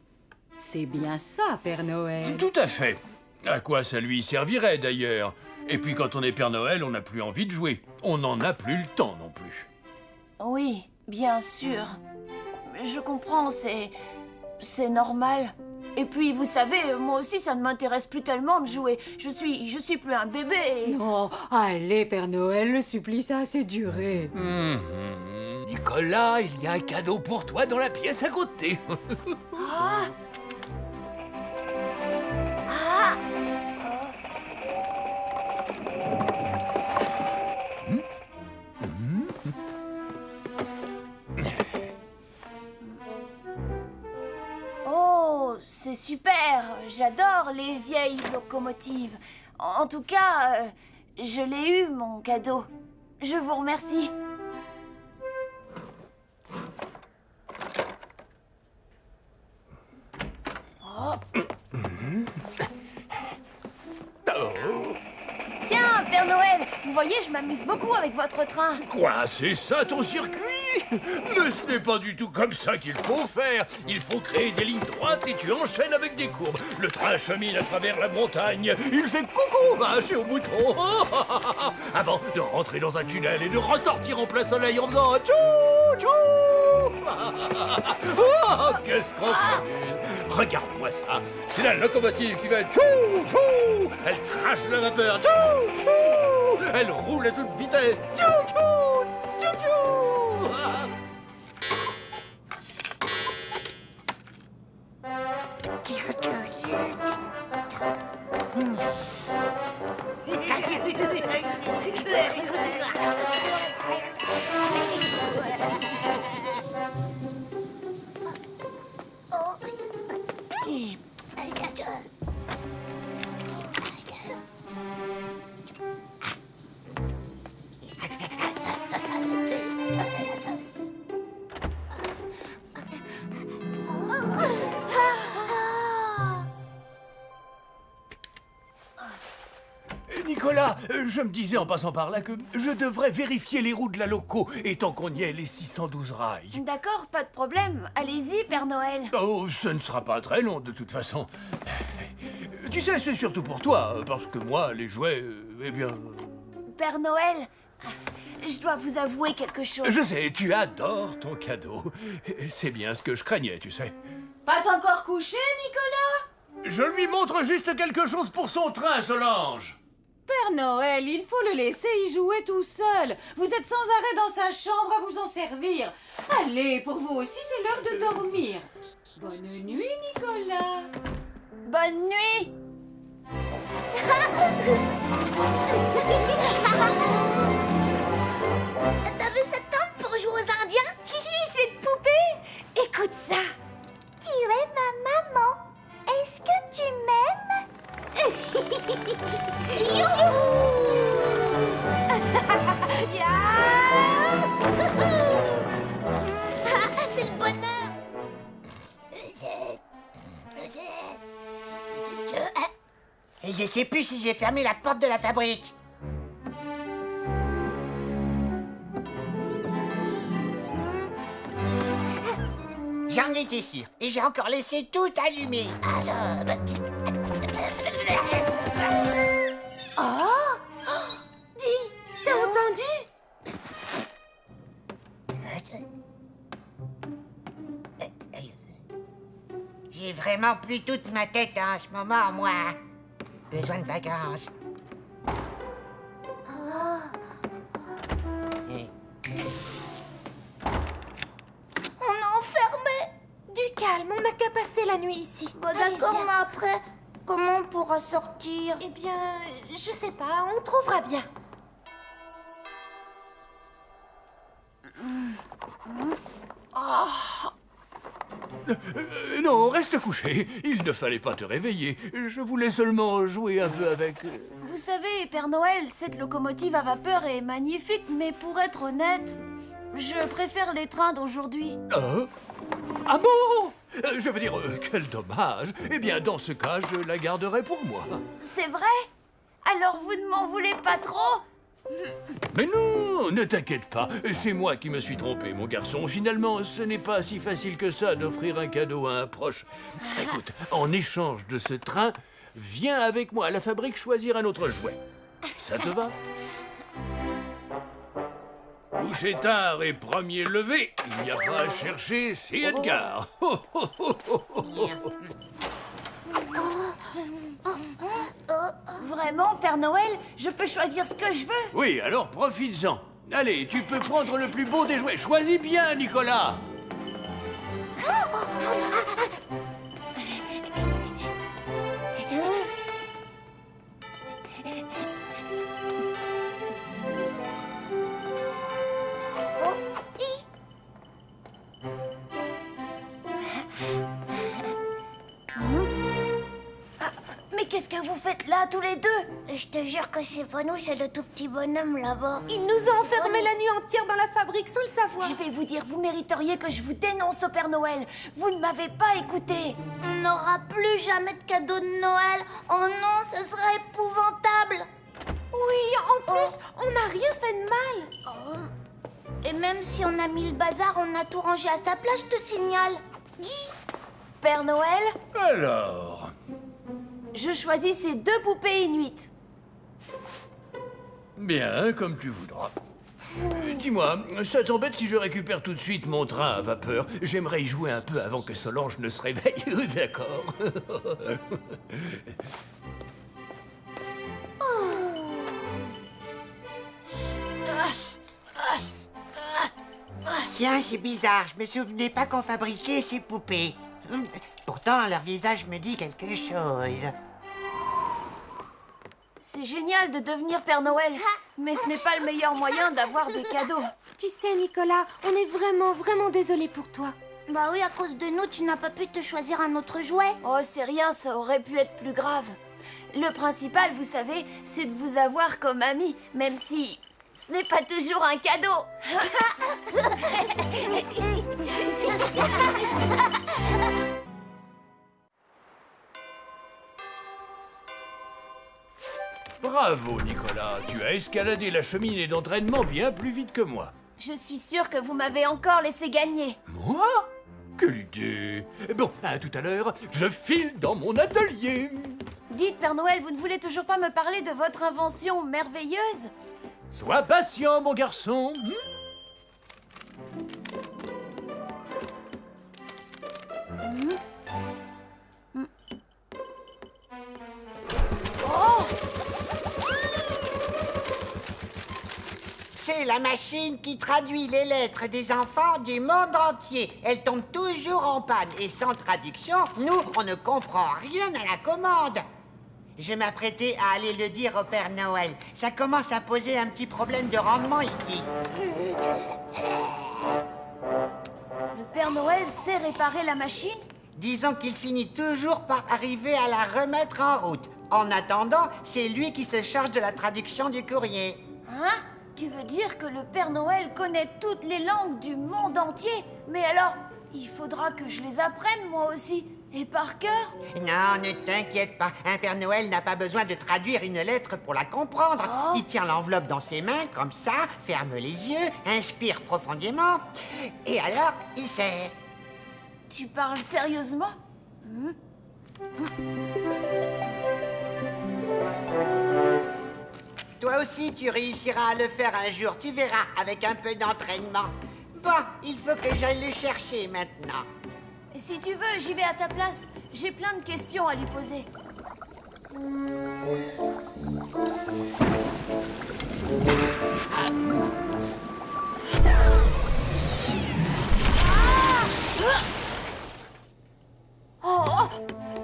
C'est bien ça, Père Noël. Tout à fait. À quoi ça lui servirait, d'ailleurs? Et puis, quand on est Père Noël, on n'a plus envie de jouer. On n'en a plus le temps non plus. Oui, bien sûr. Je comprends, c'est normal. Et puis, vous savez, moi aussi, ça ne m'intéresse plus tellement de jouer. Je suis plus un bébé. Et... Oh, allez, Père Noël, le supplice a assez duré. Nicolas, il y a un cadeau pour toi dans la pièce à côté. Ah! Ah! Oh, c'est super! J'adore les vieilles locomotives. En tout cas, je l'ai eu, mon cadeau. Je vous remercie. Oh. Vous voyez, je m'amuse beaucoup avec votre train. Quoi, c'est ça ton circuit? Mais ce n'est pas du tout comme ça qu'il faut faire. Il faut créer des lignes droites et tu enchaînes avec des courbes. Le train chemine à travers la montagne. Il fait coucou, vache, au bouton. Avant de rentrer dans un tunnel et de ressortir en plein soleil en faisant tchou tchou. Oh, qu'est-ce qu'on s'amuse. Regarde-moi ça. C'est la locomotive qui va tchou tchou. Elle crache la vapeur. Tchou tchou. Elle roule à toute vitesse. Tchou tchou. Tchou tchou. Nicolas, je me disais en passant par là que je devrais vérifier les roues de la loco, et tant qu'on y est, les 612 rails. D'accord, pas de problème. Allez-y, Père Noël. Oh, ce ne sera pas très long de toute façon. Tu sais, c'est surtout pour toi, parce que moi, les jouets, eh bien... Père Noël, je dois vous avouer quelque chose. Je sais, tu adores ton cadeau. C'est bien ce que je craignais, tu sais. Pas encore couché, Nicolas? Je lui montre juste quelque chose pour son train, Solange. Père Noël, il faut le laisser y jouer tout seul. Vous êtes sans arrêt dans sa chambre à vous en servir. Allez, pour vous aussi, c'est l'heure de dormir. Bonne nuit, Nicolas. Bonne nuit. T'as vu cette tente pour jouer aux Indiens? Hihi, cette poupée! Écoute ça! Tu es ma maman. Est-ce que tu m'aimes? C'est le bonheur. Et je sais plus si j'ai fermé la porte de la fabrique. J'en étais sûr. Et j'ai encore laissé tout allumé. Oh! Dis, t'as entendu? J'ai vraiment plus toute ma tête en ce moment, moi. Besoin de vacances. On est enfermé. Du calme, on n'a qu'à passer la nuit ici. Bon, d'accord, mais après, comment on pourra sortir? Eh bien, je sais pas, on trouvera bien. Non, reste couché. Il ne fallait pas te réveiller. Je voulais seulement jouer un peu avec... Vous savez, Père Noël, cette locomotive à vapeur est magnifique, mais pour être honnête, je préfère les trains d'aujourd'hui. Ah bon? Je veux dire, quel dommage. Eh bien, dans ce cas, je la garderai pour moi. C'est vrai? Alors vous ne m'en voulez pas trop? Mais non, ne t'inquiète pas. C'est moi qui me suis trompé, mon garçon. Finalement, ce n'est pas si facile que ça d'offrir un cadeau à un proche. Écoute, en échange de ce train, viens avec moi à la fabrique choisir un autre jouet. Ça te va? Couché tard et premier levé, il n'y a pas à chercher, c'est Edgar. Vraiment, Père Noël, je peux choisir ce que je veux? Oui, alors profites-en. Allez, tu peux prendre le plus beau des jouets. Choisis bien, Nicolas. Mais qu'est-ce que vous faites là, tous les deux? Je te jure que c'est pas nous, c'est le tout petit bonhomme là-bas. Il nous a enfermés la nuit entière dans la fabrique sans le savoir. Je vais vous dire, vous mériteriez que je vous dénonce au Père Noël. Vous ne m'avez pas écouté. On n'aura plus jamais de cadeau de Noël. Oh non, ce serait épouvantable. Oui, en plus, on n'a rien fait de mal. Et même si on a mis le bazar, on a tout rangé à sa place, je te signale. Guy, Père Noël, Alors, je choisis ces 2 poupées inuites. bien, comme tu voudras. Dis-moi, ça t'embête si je récupère tout de suite mon train à vapeur? J'aimerais y jouer un peu avant que Solange ne se réveille, d'accord? Tiens, c'est bizarre, je me souvenais pas qu'on fabriquait ces poupées. Pourtant, leur visage me dit quelque chose. C'est génial de devenir Père Noël, mais ce n'est pas le meilleur moyen d'avoir des cadeaux. Tu sais, Nicolas, on est vraiment, vraiment désolés pour toi. bah oui, à cause de nous, tu n'as pas pu te choisir un autre jouet. Oh, c'est rien, ça aurait pu être plus grave. Le principal, vous savez, c'est de vous avoir comme ami, même si ce n'est pas toujours un cadeau. Bravo, Nicolas. Tu as escaladé la cheminée d'entraînement bien plus vite que moi. Je suis sûre que vous m'avez encore laissé gagner. Moi? Quelle idée! Bon, à tout à l'heure, je file dans mon atelier. Dites, Père Noël, vous ne voulez toujours pas me parler de votre invention merveilleuse? Sois patient, mon garçon. C'est la machine qui traduit les lettres des enfants du monde entier. Elle tombe toujours en panne et sans traduction, nous, on ne comprend rien à la commande. Je m'apprêtais à aller le dire au Père Noël. Ça commence à poser un petit problème de rendement ici. Le Père Noël sait réparer la machine? Disons qu'il finit toujours par arriver à la remettre en route. En attendant, c'est lui qui se charge de la traduction du courrier. Hein? Tu veux dire que le Père Noël connaît toutes les langues du monde entier? Mais alors, il faudra que je les apprenne moi aussi. Et par cœur? Non, ne t'inquiète pas. Un Père Noël n'a pas besoin de traduire une lettre pour la comprendre. Oh. Il tient l'enveloppe dans ses mains, comme ça, ferme les yeux, inspire profondément. Et alors, il sait. Tu parles sérieusement? Toi aussi, tu réussiras à le faire un jour, tu verras, avec un peu d'entraînement. Bon, il faut que j'aille le chercher maintenant. Et si tu veux, j'y vais à ta place. J'ai plein de questions à lui poser. Oh,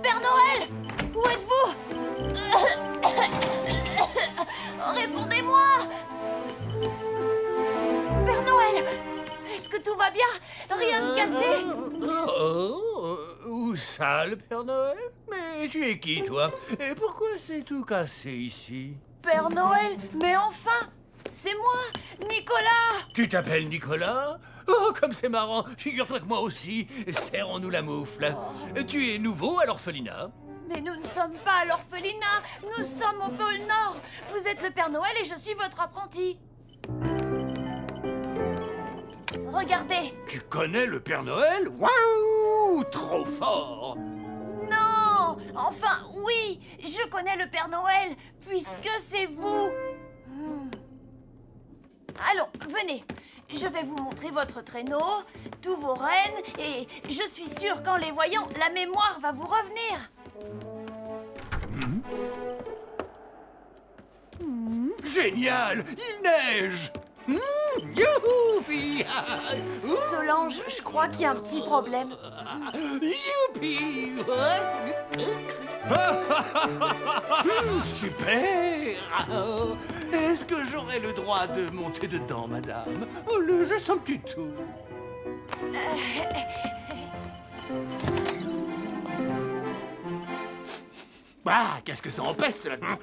Père Noël, où êtes-vous? Répondez-moi! Père Noël, est-ce que tout va bien? Rien de cassé? Où ça, le Père Noël? Mais tu es qui, toi? Et pourquoi c'est tout cassé ici? Père Noël, mais enfin! C'est moi, Nicolas! Tu t'appelles Nicolas? Oh, comme c'est marrant! Figure-toi que moi aussi. Serrons-nous la moufle. Tu es nouveau à l'orphelinat? Mais nous ne sommes pas à l'orphelinat, nous sommes au pôle Nord. Vous êtes le Père Noël et je suis votre apprenti. Regardez. Tu connais le Père Noël? Waouh! Trop fort! Non! Enfin, oui, je connais le Père Noël, puisque c'est vous. Allons, venez. Je vais vous montrer votre traîneau, tous vos rennes, et je suis sûre qu'en les voyant, la mémoire va vous revenir. Génial! Il neige! Youpi! Solange, je crois qu'il y a un petit problème. Youpi! Super! Est-ce que j'aurai le droit de monter dedans, madame? Oh, juste un petit tour. Ah, qu'est-ce que ça empeste là-dedans?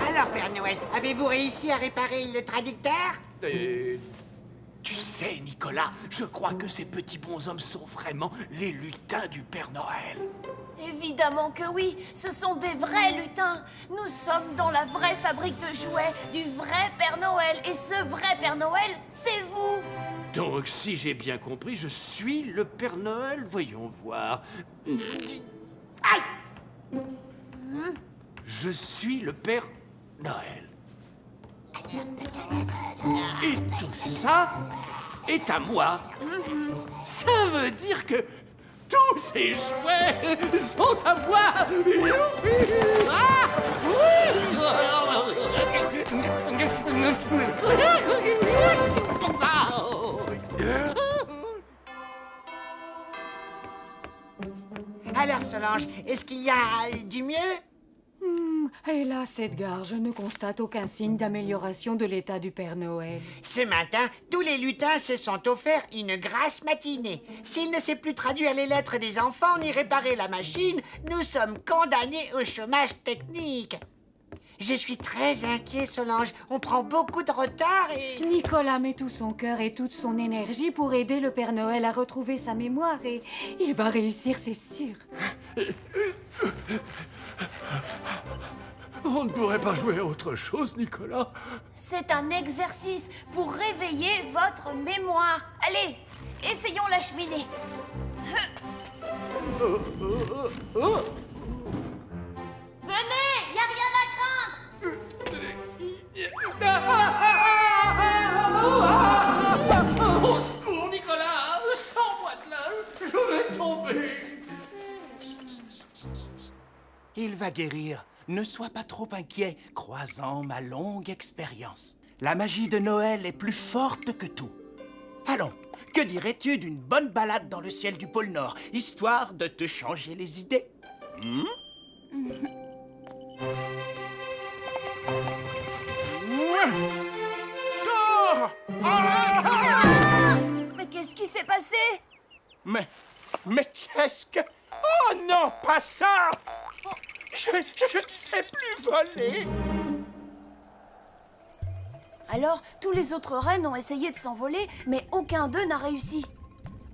Alors, Père Noël, avez-vous réussi à réparer le traducteur? Tu sais, Nicolas, je crois que ces petits bonshommes sont vraiment les lutins du Père Noël. Évidemment que oui, ce sont des vrais lutins. Nous sommes dans la vraie fabrique de jouets du vrai Père Noël. Et ce vrai Père Noël, c'est vous. Donc, si j'ai bien compris, je suis le Père Noël. Voyons voir. Aïe! Je suis le Père Noël. Et tout ça est à moi. Ça veut dire que tous ces jouets sont à moi. Ah! Alors, Solange, est-ce qu'il y a du mieux? Hélas, Edgar, je ne constate aucun signe d'amélioration de l'état du Père Noël. Ce matin, tous les lutins se sont offerts une grasse matinée. S'il ne sait plus traduire les lettres des enfants ni réparer la machine, nous sommes condamnés au chômage technique. Je suis très inquiet, Solange. On prend beaucoup de retard et... Nicolas met tout son cœur et toute son énergie pour aider le Père Noël à retrouver sa mémoire et il va réussir, c'est sûr. On ne pourrait pas jouer à autre chose, Nicolas? C'est un exercice pour réveiller votre mémoire. Allez, essayons la cheminée. Venez, y a rien à craindre. Au secours, Nicolas! Sors-moi de là! Je vais tomber! Il va guérir. Ne sois pas trop inquiet, croisant ma longue expérience. La magie de Noël est plus forte que tout. Allons, que dirais-tu d'une bonne balade dans le ciel du pôle Nord, histoire de te changer les idées? Mais qu'est-ce qui s'est passé? Mais qu'est-ce que... Oh non, pas ça! Je ne sais plus voler. Alors, tous les autres rennes ont essayé de s'envoler, mais aucun d'eux n'a réussi.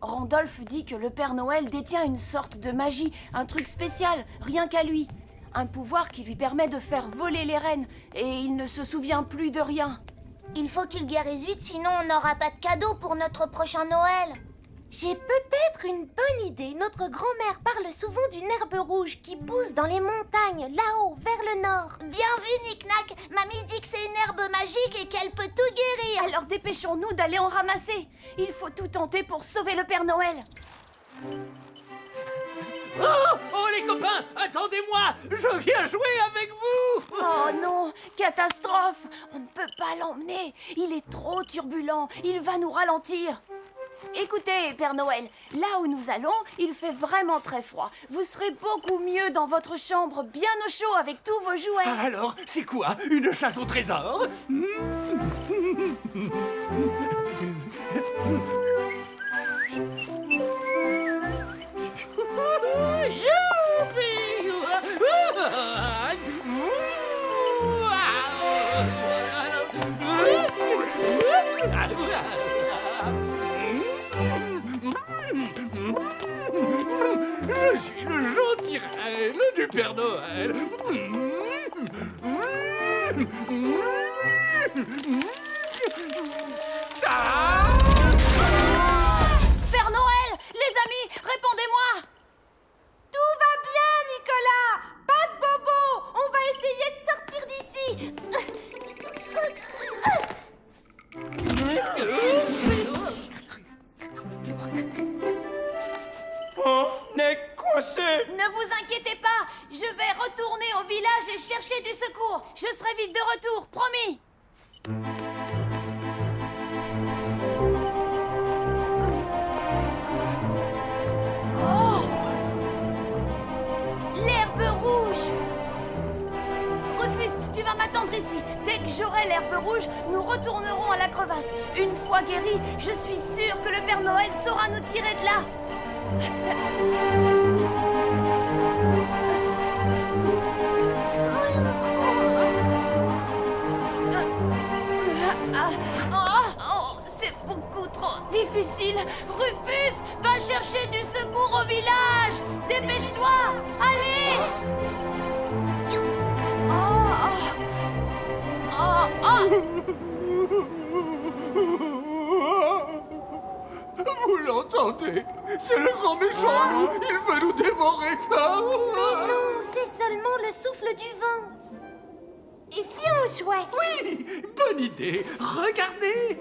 Randolph dit que le Père Noël détient une sorte de magie, un truc spécial, rien qu'à lui. Un pouvoir qui lui permet de faire voler les rennes, et il ne se souvient plus de rien. Il faut qu'il guérisse vite, sinon on n'aura pas de cadeau pour notre prochain Noël. J'ai peut-être une bonne idée. Notre grand-mère parle souvent d'une herbe rouge qui pousse dans les montagnes, là-haut, vers le nord. Bien vu, Nick-Nack. Mamie dit que c'est une herbe magique et qu'elle peut tout guérir. Alors dépêchons-nous d'aller en ramasser. Il faut tout tenter pour sauver le Père Noël. Oh, les copains, attendez-moi! Je viens jouer avec vous! Oh non, catastrophe! On ne peut pas l'emmener. Il est trop turbulent. Il va nous ralentir. Écoutez, Père Noël, là où nous allons, il fait vraiment très froid. Vous serez beaucoup mieux dans votre chambre, bien au chaud, avec tous vos jouets. Alors, c'est quoi? Une chasse au trésor? Je suis le gentil reine du Père Noël. Père Noël, les amis, répondez-moi! Tout va bien, Nicolas. Pas de bobo. On va essayer de sortir d'ici. On est coincé. Ne vous inquiétez pas, je vais retourner au village et chercher du secours. Je serai vite de retour, promis. Oh! L'herbe rouge! Rufus, tu vas m'attendre ici. Dès que j'aurai l'herbe rouge, nous retournerons à la crevasse. Une fois guéri, je suis sûre que le Père Noël saura nous tirer de là. difficile. Rufus, va chercher du secours au village. Dépêche-toi. Allez. Vous l'entendez? C'est le grand méchant loup. Il veut nous dévorer. Mais non, c'est seulement le souffle du vent. Et si on jouait? Oui, bonne idée. Regardez.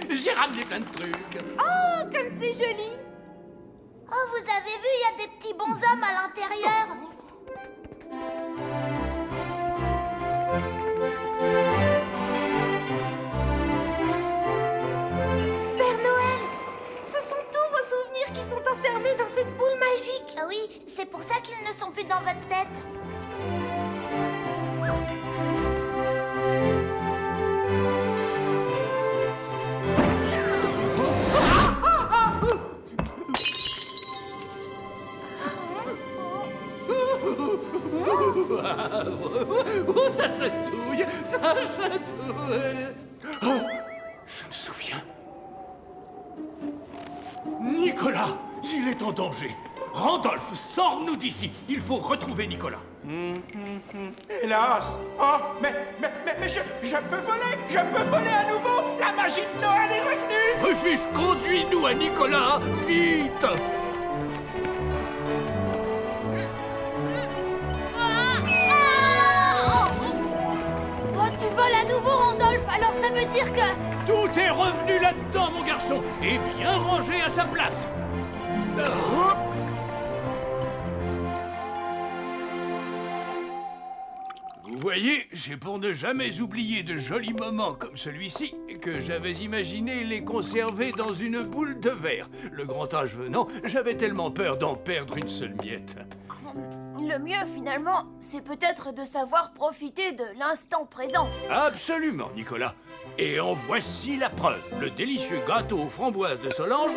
J'ai ramené plein de trucs. Oh, comme c'est joli. Oh, vous avez vu, il y a des petits bonshommes à l'intérieur. Père Noël, ce sont tous vos souvenirs qui sont enfermés dans cette boule magique. Ah oui, c'est pour ça qu'ils ne sont plus dans votre tête. Oh, ça chatouille, ça chatouille. Oh, je me souviens. Nicolas, il est en danger. Randolph, sors-nous d'ici. Il faut retrouver Nicolas. Hélas. Oh, mais je peux voler à nouveau. La magie de Noël est revenue. Rufus, conduis-nous à Nicolas, vite. Oh, tu voles à nouveau, Randolph. Alors ça veut dire que... Tout est revenu là-dedans, mon garçon, et bien rangé à sa place. Vous voyez, c'est pour ne jamais oublier de jolis moments comme celui-ci que j'avais imaginé les conserver dans une boule de verre. Le grand âge venant, j'avais tellement peur d'en perdre une seule miette. Le mieux, finalement, c'est peut-être de savoir profiter de l'instant présent. Absolument, Nicolas. Et en voici la preuve. Le délicieux gâteau aux framboises de Solange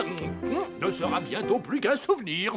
ne sera bientôt plus qu'un souvenir.